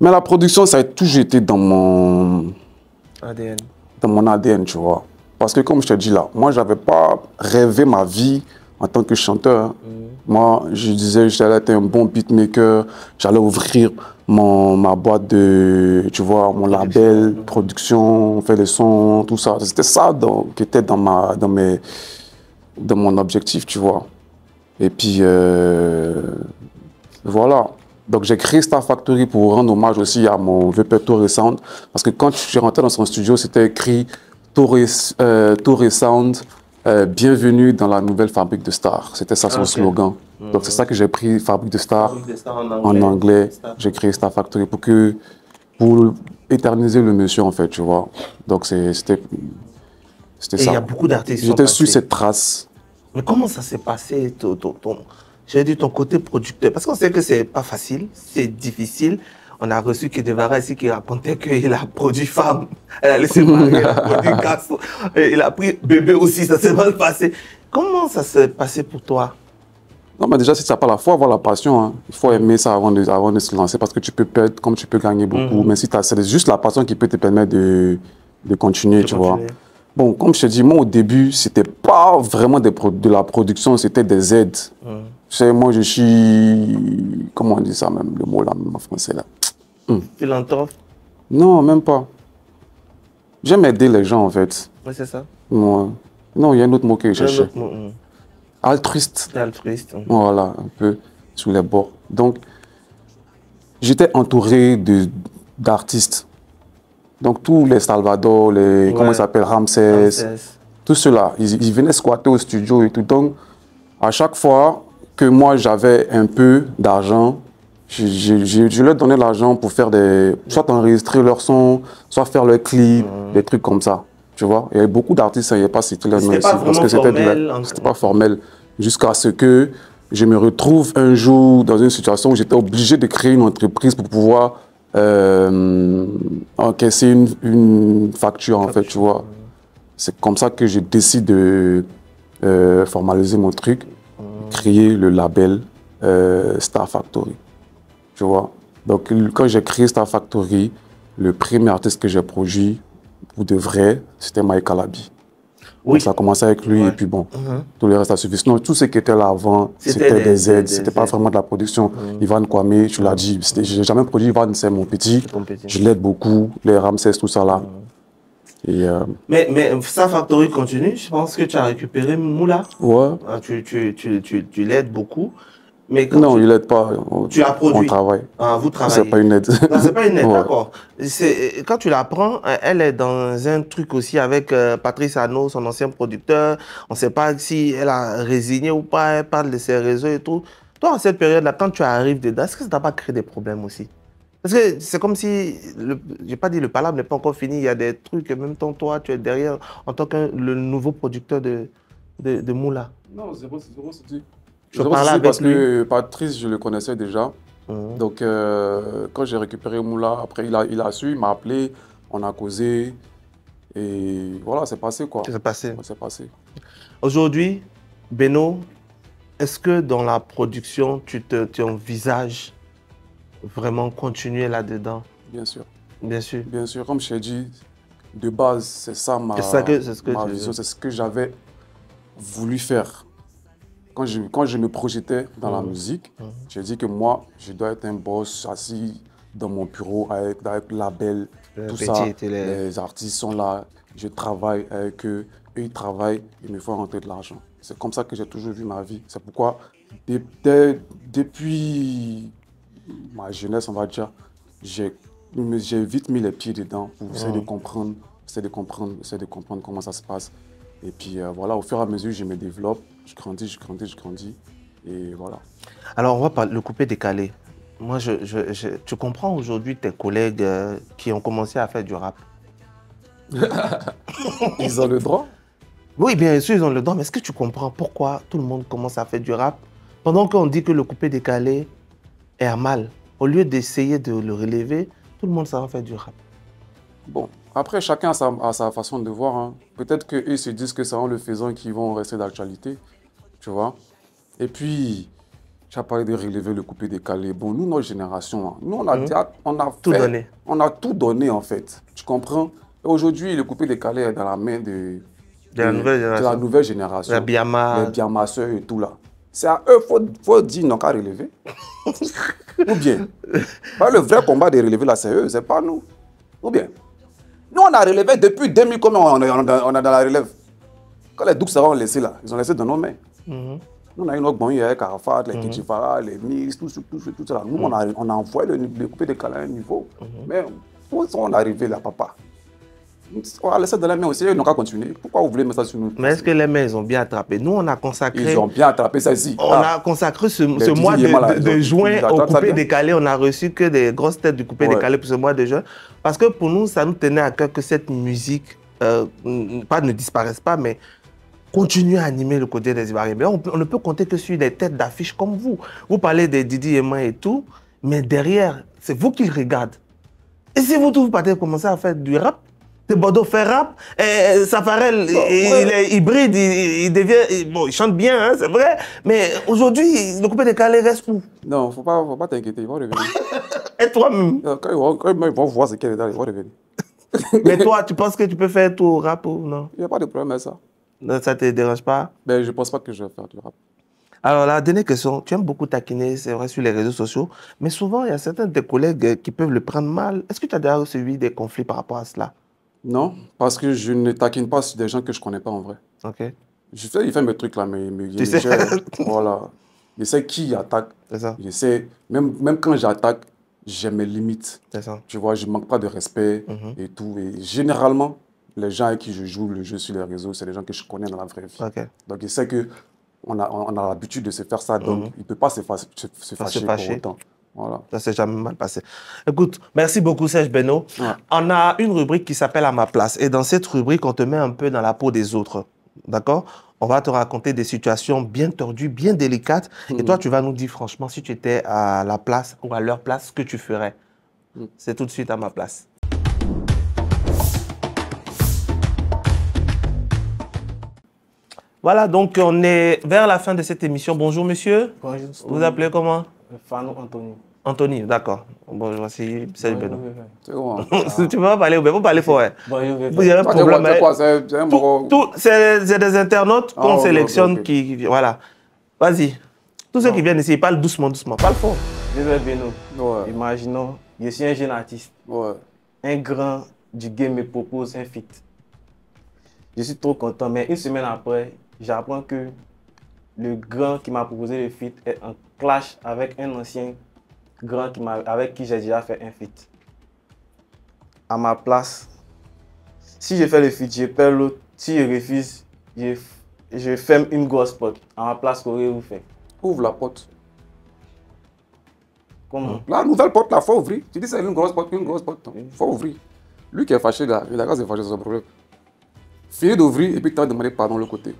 Mais la production, ça a toujours été dans mon ADN, tu vois. Parce que comme je te dis là, moi, j'avais pas rêvé ma vie en tant que chanteur. Hein. Moi, je disais que j'allais être un bon beatmaker, j'allais ouvrir ma boîte de, tu vois, mon label, production, faire des sons, tout ça. C'était ça qui était dans mon objectif, tu vois. Et puis, voilà. Donc, j'ai créé Star Factory pour rendre hommage aussi à mon vieux père Torre Sound. Parce que quand je suis rentré dans son studio, c'était écrit Torre Sound, bienvenue dans la nouvelle fabrique de stars. C'était ça son slogan. Donc, c'est ça que j'ai pris, fabrique de stars en anglais. J'ai créé Star Factory pour éterniser le monsieur, en fait, tu vois. Donc, c'était ça. Il y a beaucoup d'artistes. J'étais sur cette trace. Mais comment ça s'est passé, j'ai dit ton côté producteur? Parce qu'on sait que c'est pas facile, c'est difficile. On a reçu Kedevara ici qui racontait qu'il a produit femme, elle a laissé marier, elle a produit garçon, il a pris bébé aussi, ça s'est mal passé. Comment ça s'est passé pour toi? Non, mais déjà, si tu n'as pas la foi, avoir la passion. Hein. Il faut aimer ça avant de se lancer parce que tu peux perdre comme tu peux gagner beaucoup. Mais si c'est juste la passion qui peut te permettre de continuer, tu vois. Bon, comme je te dis, moi au début, c'était pas vraiment de la production, c'était des aides. Tu sais, moi je suis. Comment on dit ça même, le mot là, même en français là? Philanthrope? Non, même pas. J'aime aider les gens en fait. Oui, c'est ça. Ouais. Non, il y a un autre mot que je cherchais. Altruiste. Altruiste. Voilà, un peu sous les bords. Donc, j'étais entouré d'artistes. Donc, tous les Salvador, comment ils s'appellent, Ramsès, tout cela, ils venaient squatter au studio et tout. Donc, à chaque fois que moi, j'avais un peu d'argent, je leur donnais l'argent pour faire soit enregistrer leurs sons, soit faire leurs clips, des trucs comme ça. Tu vois, il y avait beaucoup d'artistes, il n'y avait pas cité leur nom ici, parce que c'était pas formel. Jusqu'à ce que je me retrouve un jour dans une situation où j'étais obligé de créer une entreprise pour pouvoir encaisser une facture, en fait, tu vois. C'est comme ça que je décide de formaliser mon truc, créer le label Star Factory, tu vois. Donc, quand j'ai créé Star Factory, le premier artiste que j'ai produit, pour de vrai, c'était Mike Alabi. Oui. Donc, ça a commencé avec lui et puis bon, tout le reste a suivi. Sinon, tout ce qui était là avant, c'était des aides, c'était pas vraiment de la production. Ivan Kwame, tu l'as dit, j'ai jamais produit Ivan, c'est mon petit. Je l'aide beaucoup, les Ramsès, tout ça là. Et, mais Star Factory continue, je pense que tu as récupéré Moula. Ouais. Tu l'aides beaucoup. Mais non, il l'aide pas. Tu as produit. On travaille. Ah, vous travaillez. C'est pas une aide. Non, c'est pas une aide, ouais. D'accord. Quand tu la prends, elle est dans un truc aussi avec Patrice Arnaud, son ancien producteur. On ne sait pas si elle a résigné ou pas, elle parle de ses réseaux et tout. Toi, en cette période-là, quand tu arrives dedans, est-ce que ça t'a pas créé des problèmes aussi? Parce que c'est comme si, j'ai pas dit le palabre n'est pas encore fini, il y a des trucs, et même temps, toi, tu es derrière en tant que le nouveau producteur de Moula. Non, c'est dit. Je parlais avec parce lui. que Patrice, je le connaissais déjà. Donc, quand j'ai récupéré Moula, après, il a su, il m'a appelé, on a causé. Et voilà, c'est passé quoi. C'est passé. C'est passé. Aujourd'hui, Beno, est-ce que dans la production, tu envisages vraiment continuer là-dedans? Bien sûr. Bien sûr. Bien sûr, comme je t'ai dit, de base, c'est ça ma vision, c'est ce que j'avais voulu faire. Quand je me projetais dans la musique, j'ai dit que moi, je dois être un boss assis dans mon bureau avec label, tout petit, ça. tu les- Les artistes sont là, je travaille avec eux, eux ils travaillent, ils me font rentrer de l'argent. C'est comme ça que j'ai toujours vu ma vie. C'est pourquoi, depuis ma jeunesse, on va dire, j'ai vite mis les pieds dedans pour essayer de comprendre, essayer de comprendre comment ça se passe. Et puis voilà, au fur et à mesure, je me développe, je grandis. Et voilà. Alors, on va parler le coupé décalé. Moi, tu comprends aujourd'hui tes collègues qui ont commencé à faire du rap. Ils ont le droit. Oui, bien sûr, ils ont le droit, mais est-ce que tu comprends pourquoi tout le monde commence à faire du rap pendant qu'on dit que le coupé décalé est à mal? Au lieu d'essayer de le relever, tout le monde s'en va faire du rap. Bon, après, chacun a sa façon de voir. Hein. Peut-être qu'eux se disent que c'est en le faisant qu'ils vont rester d'actualité, tu vois. Et puis, tu as parlé de relever le coupé décalé. Bon, nous, notre génération, hein, nous, on a Tout donné. On a tout donné, en fait. Tu comprends? Et aujourd'hui, le coupé décalé est dans la main de la nouvelle de génération. la nouvelle génération. La Biama. Les Biamasseurs et tout là. C'est à eux, faut dire non qu'à relever. Ou bien, pas le vrai combat de relever là, c'est eux, c'est pas nous. Ou bien, nous on a relevé depuis 2000, combien on est dans la relève. Quand les Doux ont laissé là, ils ont laissé dans nos mains. Nous on a eu notre bon avec Arafat, les Kitchifara, les Mix, tout ça. Nous on a envoyé le coupé de Calais à un niveau. Mais où on est arrivé là, papa? On a laissé dans la main aussi, ils n'ont qu'à continuer. Pourquoi vous voulez mettre ça sur nous? Mais est-ce que les mains, ils ont bien attrapé? Nous, on a consacré... Ils ont bien attrapé ça ici. On a consacré ce mois de juin au coupé décalé. On n'a reçu que des grosses têtes du coupé décalé pour ce mois de juin. Parce que pour nous, ça nous tenait à cœur que cette musique, pas ne disparaisse pas, mais continue à animer le côté des Ivoiriens. Mais on ne peut compter que sur des têtes d'affiche comme vous. Vous parlez des Didi Emma et tout, mais derrière, c'est vous qui le regardez. Et si vous tous, vous partez commencer à faire du rap, de Bordeaux fait rap, et Safarel, il est hybride, il devient... Bon, il chante bien, hein, c'est vrai, mais aujourd'hui, le coupé décalé reste où? Non, faut pas t'inquiéter, ils vont revenir. Et toi-même? Quand ils vont voir ce qu'il y a dedans, ils vont revenir. Mais toi, tu penses que tu peux faire tout au rap ou non? Il n'y a pas de problème avec ça. Ça ne te dérange pas? Ben, je ne pense pas que je vais faire du rap. Alors, la dernière question, tu aimes beaucoup taquiner, c'est vrai, sur les réseaux sociaux, mais souvent, il y a certains de tes collègues qui peuvent le prendre mal. Est-ce que tu as déjà reçu des conflits par rapport à cela? Non, parce que je ne taquine pas sur des gens que je ne connais pas en vrai. Ok. Il fait mes trucs là, mais Tu sais. voilà. Je sais qui attaque. C'est ça. Je sais, même quand j'attaque, j'ai mes limites. C'est ça. Tu vois, je ne manque pas de respect et tout. Et généralement, les gens avec qui je joue le jeu sur les réseaux, c'est des gens que je connais dans la vraie vie. Ok. Donc, je sais qu'on a l'habitude de se faire ça, donc il ne peut pas se fâcher pour autant. Voilà. Ça s'est jamais mal passé. Écoute, merci beaucoup Serge Beno. Ouais. On a une rubrique qui s'appelle À ma place. Et dans cette rubrique, on te met un peu dans la peau des autres. D'accord? On va te raconter des situations bien tordues, bien délicates. Et toi, tu vas nous dire franchement, si tu étais à la place ou à leur place, ce que tu ferais. C'est tout de suite À ma place. Voilà, donc on est vers la fin de cette émission. Bonjour monsieur. Bonjour. Vous appelez comment? Fano Anthony. Anthony, d'accord. Bonjour, voici Serge Beno. C'est bon. Tu peux pas parler, ou bien vous parlez fort. Hein. Bonjour. Vous avez un problème. C'est quoi? C'est un moro. C'est des internautes qu'on ok, sélectionne ok. qui voilà. Vas-y. Tous ceux qui viennent ici, ils parlent doucement, doucement. Parle fort. Je vais Beno. Ouais. Imaginons, je suis un jeune artiste. Ouais. Un grand du game me propose un feat. Je suis trop content, mais une semaine après, j'apprends que le grand qui m'a proposé le feat est en clash avec un ancien grand avec qui j'ai déjà fait un feat. À ma place, si je fais le feat, je perds l'autre. Si je refuse, je ferme une grosse porte. À ma place, qu'aurez-vous fait? Ouvre la porte. Comment? La nouvelle porte, là, faut ouvrir. Tu dis c'est une grosse porte. Faut ouvrir. Lui qui est fâché là, il a qu'à se fâcher, c'est son problème. Finis d'ouvrir et puis tu vas demander pardon de l'autre côté.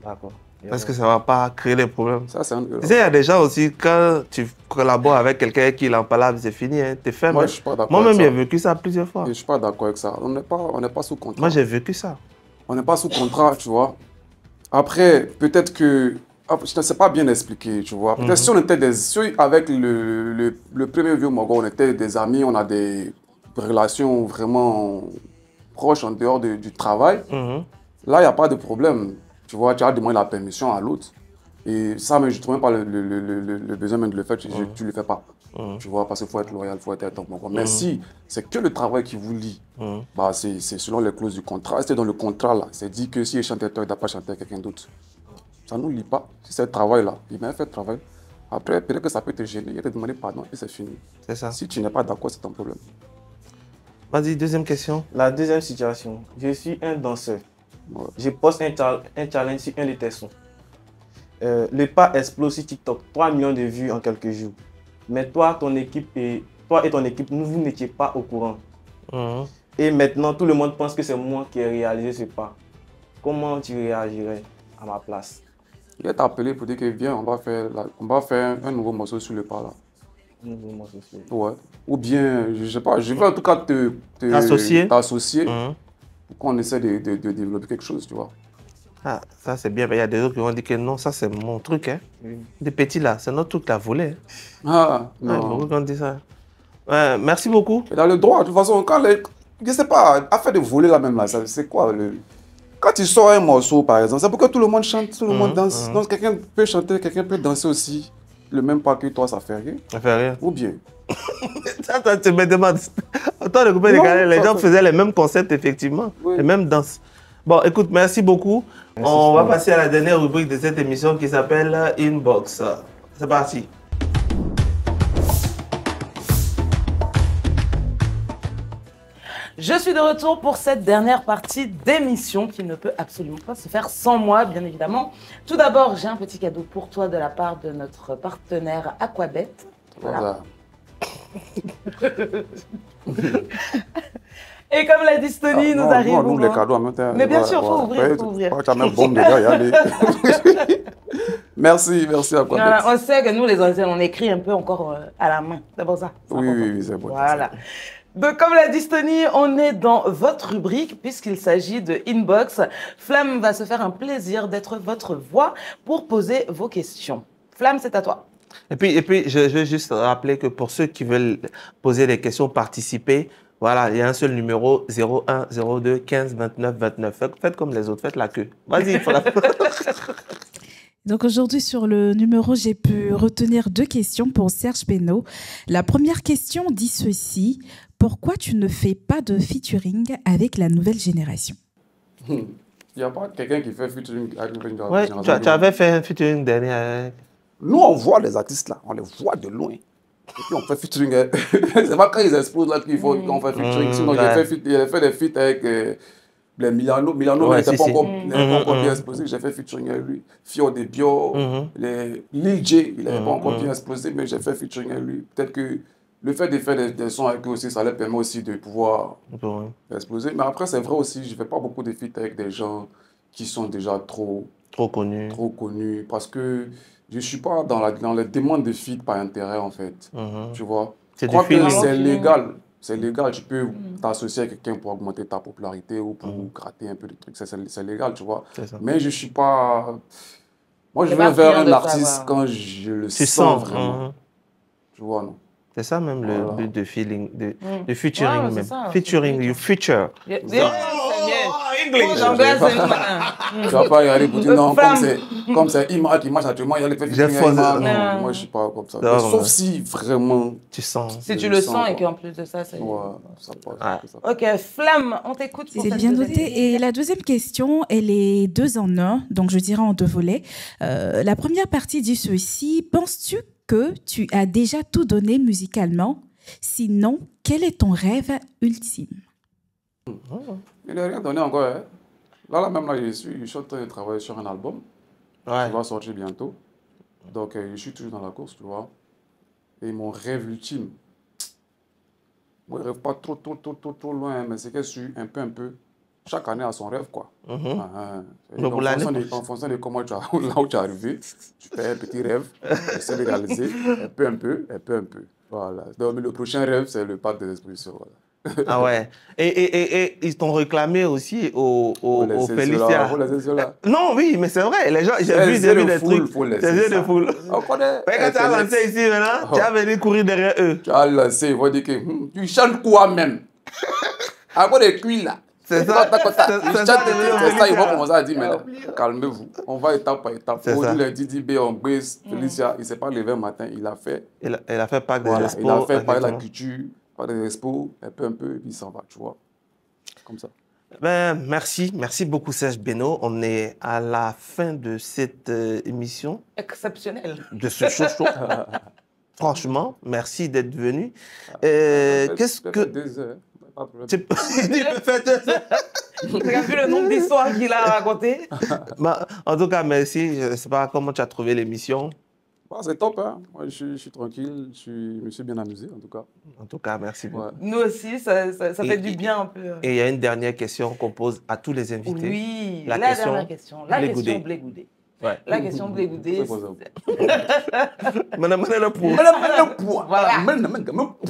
D'accord. Parce que ça ne va pas créer des problèmes. Ça, c'est un Tu sais, il y a des gens aussi, quand tu collabores avec quelqu'un qui en parle, c'est fini, hein, t'es ferme. Moi, je suis pas d'accord Moi-même, avec j'ai ça. vécu ça plusieurs fois. Je ne suis pas d'accord avec ça. On n'est pas sous contrat. Moi, j'ai vécu ça. On n'est pas sous contrat, tu vois. Après, peut-être que... Je ne sais pas bien expliquer, tu vois. Peut-être si on était avec le premier vieux Mogo, on était des amis, on a des relations vraiment proches en dehors du travail. Là, il n'y a pas de problème. Tu vois, tu as demandé la permission à l'autre. Et ça, mais je ne trouve même pas le besoin même de le faire, tu ne le fais pas. Tu vois, parce qu'il faut être loyal, il faut être bon. Mais si c'est que le travail qui vous lie, bah, c'est selon les clauses du contrat. C'est dans le contrat, là, c'est dit que si il chante toi, il ne doit pas chanter avec quelqu'un d'autre. Ça ne nous lie pas. Si c'est le travail, là, il m'a fait le travail. Après, peut-être que ça peut te gêner, il va te demander pardon et c'est fini. C'est ça. Si tu n'es pas d'accord, c'est ton problème. Vas-y, deuxième question. La deuxième situation, je suis un danseur. Ouais. Je poste un challenge sur un de tes sons. Le pas explose sur TikTok, 3 millions de vues en quelques jours. Mais toi, ton équipe et ton équipe, vous n'étiez pas au courant. Et maintenant, tout le monde pense que c'est moi qui ai réalisé ce pas. Comment tu réagirais à ma place? Il est appelé pour dire que viens, on va faire un nouveau morceau sur le pas là. Un nouveau morceau sur le pas. Ouais. Ou bien, je sais pas, je vais en tout cas t'associer pour qu'on essaie de développer quelque chose, tu vois. Ah, ça c'est bien, mais il y a des autres qui vont dire que non, ça c'est mon truc, hein. Des petits là, c'est notre truc là, volé. Ah, non. Beaucoup qui ont dit ça. Ouais, merci beaucoup. Il a le droit, de toute façon, je sais pas, affaire de voler là même là, c'est quoi Quand tu sors un morceau par exemple, c'est pour que tout le monde chante, tout le monde danse. Donc quelqu'un peut chanter, quelqu'un peut danser aussi. Le même pas que toi, ça fait rien. Ça fait rien. Ou bien. Attends, tu me demandes. Autant de couper les carrés, les gens faisaient les mêmes concepts, effectivement. Oui. Les mêmes danses. Bon, écoute, merci beaucoup. Merci, on va passer à la dernière rubrique de cette émission qui s'appelle Inbox. C'est parti. Je suis de retour pour cette dernière partie d'émission qui ne peut absolument pas se faire sans moi, bien évidemment. Tout d'abord, j'ai un petit cadeau pour toi de la part de notre partenaire Aquabet. Voilà. Et comme l'a dit Stony, nous arrivons. Non, les cadeaux en même temps. Mais bien sûr, il faut ouvrir. Tu as même bombe dedans, y aller. Merci Aquabet. Voilà, on sait que nous, les anciens, on écrit un peu encore à la main. C'est pour ça. Oui, c'est bon. Voilà. Donc, comme l'a dit Stony, on est dans votre rubrique puisqu'il s'agit de Inbox. Flamme va se faire un plaisir d'être votre voix pour poser vos questions. Flamme, c'est à toi. Et puis, je vais juste rappeler que pour ceux qui veulent poser des questions, participer, voilà, il y a un seul numéro, 01 02 15 29 29. Faites comme les autres, faites la queue. Vas-y, Flamme. Donc aujourd'hui, sur le numéro, j'ai pu retenir 2 questions pour Serge Beno. La première question dit ceci. Pourquoi tu ne fais pas de featuring avec la nouvelle génération? Il n'y a pas quelqu'un qui fait featuring avec la nouvelle génération. Oui, tu avais fait un featuring dernier avec... Nous, on voit les artistes là, on les voit de loin. Et puis on fait featuring. C'est pas quand ils exposent là qu'il faut qu'on fait featuring. Sinon, j'ai fait des feats avec les Milano. Milano n'était pas encore bien exposé. J'ai fait featuring avec lui. Fio de Bio, Lil J, il n'avait pas encore bien exposé, mais j'ai fait featuring avec lui. Peut-être que le fait de faire des sons avec eux aussi, ça leur permet aussi de pouvoir exploser. Mais après, c'est vrai aussi, je ne fais pas beaucoup de feats avec des gens qui sont déjà trop connus. Parce que je ne suis pas dans les demandes de feats par intérêt, en fait. Tu vois? Je crois que c'est légal. C'est légal. Tu peux t'associer avec quelqu'un pour augmenter ta popularité ou pour gratter un peu de trucs. C'est légal, tu vois? Mais je ne suis pas... Moi, je vais vers un artiste quand je le sens vraiment. Tu vois, non? C'est ça même le but de feeling, de featuring même. Featuring, you feature. English. Tu vas pas y aller pour dire non, comme c'est Ima qui marche actuellement, il y a les featuring. Non, moi je ne suis pas comme ça. Sauf si vraiment tu sens. Si tu le sens et qu'en plus de ça, c'est... Ouais, ça passe. Ok, Flamme, on t'écoute. C'est bien noté. Et la deuxième question, elle est 2 en 1, donc je dirais en 2 volets. La première partie dit ceci. Penses-tu que tu as déjà tout donné musicalement? Sinon, quel est ton rêve ultime? Il n'a rien donné encore. Hein. Là même, je suis en train de travailler sur un album qui va sortir bientôt. Donc, je suis toujours dans la course, tu vois. Et mon rêve ultime, moi, je ne rêve pas trop loin, mais c'est que je suis un peu. Chaque année a son rêve, quoi. Donc, en fonction de comment là où tu es arrivé, tu fais un petit rêve, tu essaies de réaliser, un peu. Voilà. Donc, le prochain rêve, c'est le parc des expositions. Voilà. Ah ouais. Et ils t'ont réclamé aussi au Félicia. Non, oui, mais c'est vrai. Les gens, j'ai vu des trucs. C'est yeux de foule. On connaît. Quand tu as lancé ici maintenant, tu as venu courir derrière eux. Tu as lancé, ils vont dire que tu chantes quoi même? À quoi des cuits là? C'est ça. C'est ça, ils vont commencer à dire, mais là, calmez-vous. On va étape par étape. Aujourd'hui, le Didi B, on brise. Félicia, il ne s'est pas levé un matin, il a fait. Il a fait Pâques des Voilà, Expos. il a fait par la culture, par des expos, un peu, et puis il s'en va, tu vois. Comme ça. Ben, merci beaucoup Serge Beno. On est à la fin de cette émission. Exceptionnel. De ce show. Franchement, merci d'être venu. Qu'est-ce que... 2 heures, pas de problème. Il peut faire 2 heures. Tu as vu le nombre d'histoires qu'il a racontées? En tout cas, merci. Je ne sais pas comment tu as trouvé l'émission. Bah, c'est top, hein. Moi, je suis tranquille, je me suis bien amusé, en tout cas. En tout cas, merci beaucoup. Ouais. Nous aussi, ça fait du bien un peu. Et il y a une dernière question qu'on pose à tous les invités. Oui, La dernière question. La Blé question Goudé. Blé Goudé. Ouais. La question Blé Goudé. Madame le pour. Voilà.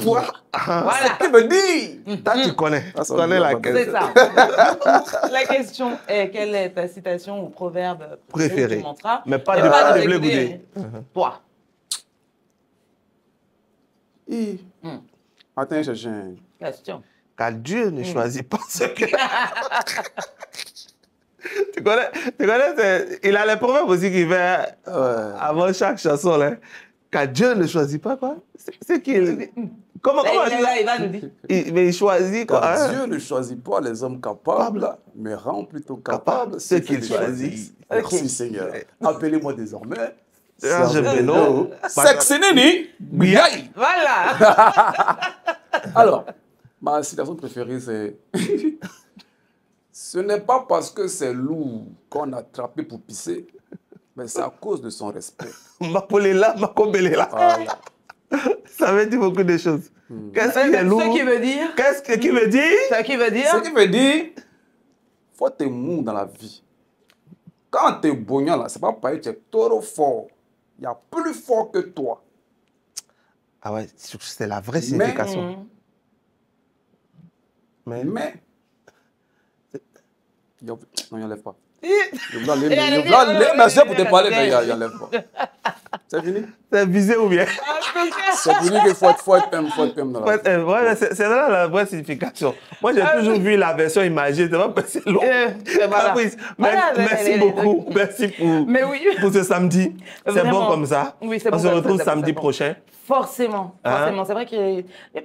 Voilà. Ce qui veut dire. Toi, tu connais. Tu connais la question. C'est ça. La question est, quelle est ta citation ou proverbe Préféré. du mantra? Mais pas Et de Blé Blé Goudé. Goudé. Toi. Attends, chercher un... Question. Car Dieu ne choisit pas ce que... Tu connais, il a les proverbes aussi qu'il fait avant chaque chanson. Là. Car Dieu ne choisit pas quoi? C'est qu'il... Comment il va nous dire. Mais il choisit quoi? Car Dieu ne choisit pas les hommes capables, mais rend plutôt capables ceux qu'il choisit. Merci Seigneur. Appelez-moi désormais Serge Beno. Sexinini Biaï. Voilà. Alors, ma citation préférée, c'est... Ce n'est pas parce que c'est lourd qu'on a attrapé pour pisser, mais c'est à cause de son respect. Mapolela, Makobelela. Voilà. Ça veut dire beaucoup de choses. Qu'est-ce qui est lourd? Ce qui veut dire. Qu'est-ce qui veut dire? Ce qui veut dire. Ce qui veut dire, faut être mou dans la vie. Quand tu es bognon là, c'est pas pareil, tu es trop fort. Il y a plus fort que toi. Ah ouais, c'est la vraie signification. Mais non, il n'enlève pas. Il va aller, merci pour te parler, mais il n'enlève pas. C'est fini? C'est visé ou bien? C'est fini qu'il faut être PM dans la vie. Ouais, c'est là la vraie signification. Moi, j'ai toujours vu la version imagée. C'est pas parce que c'est long. Voilà. Merci beaucoup. Merci pour ce samedi. C'est bon comme ça. Oui, c'est On bon se comme retrouve ça, samedi prochain. Forcément. C'est vrai qu'il y a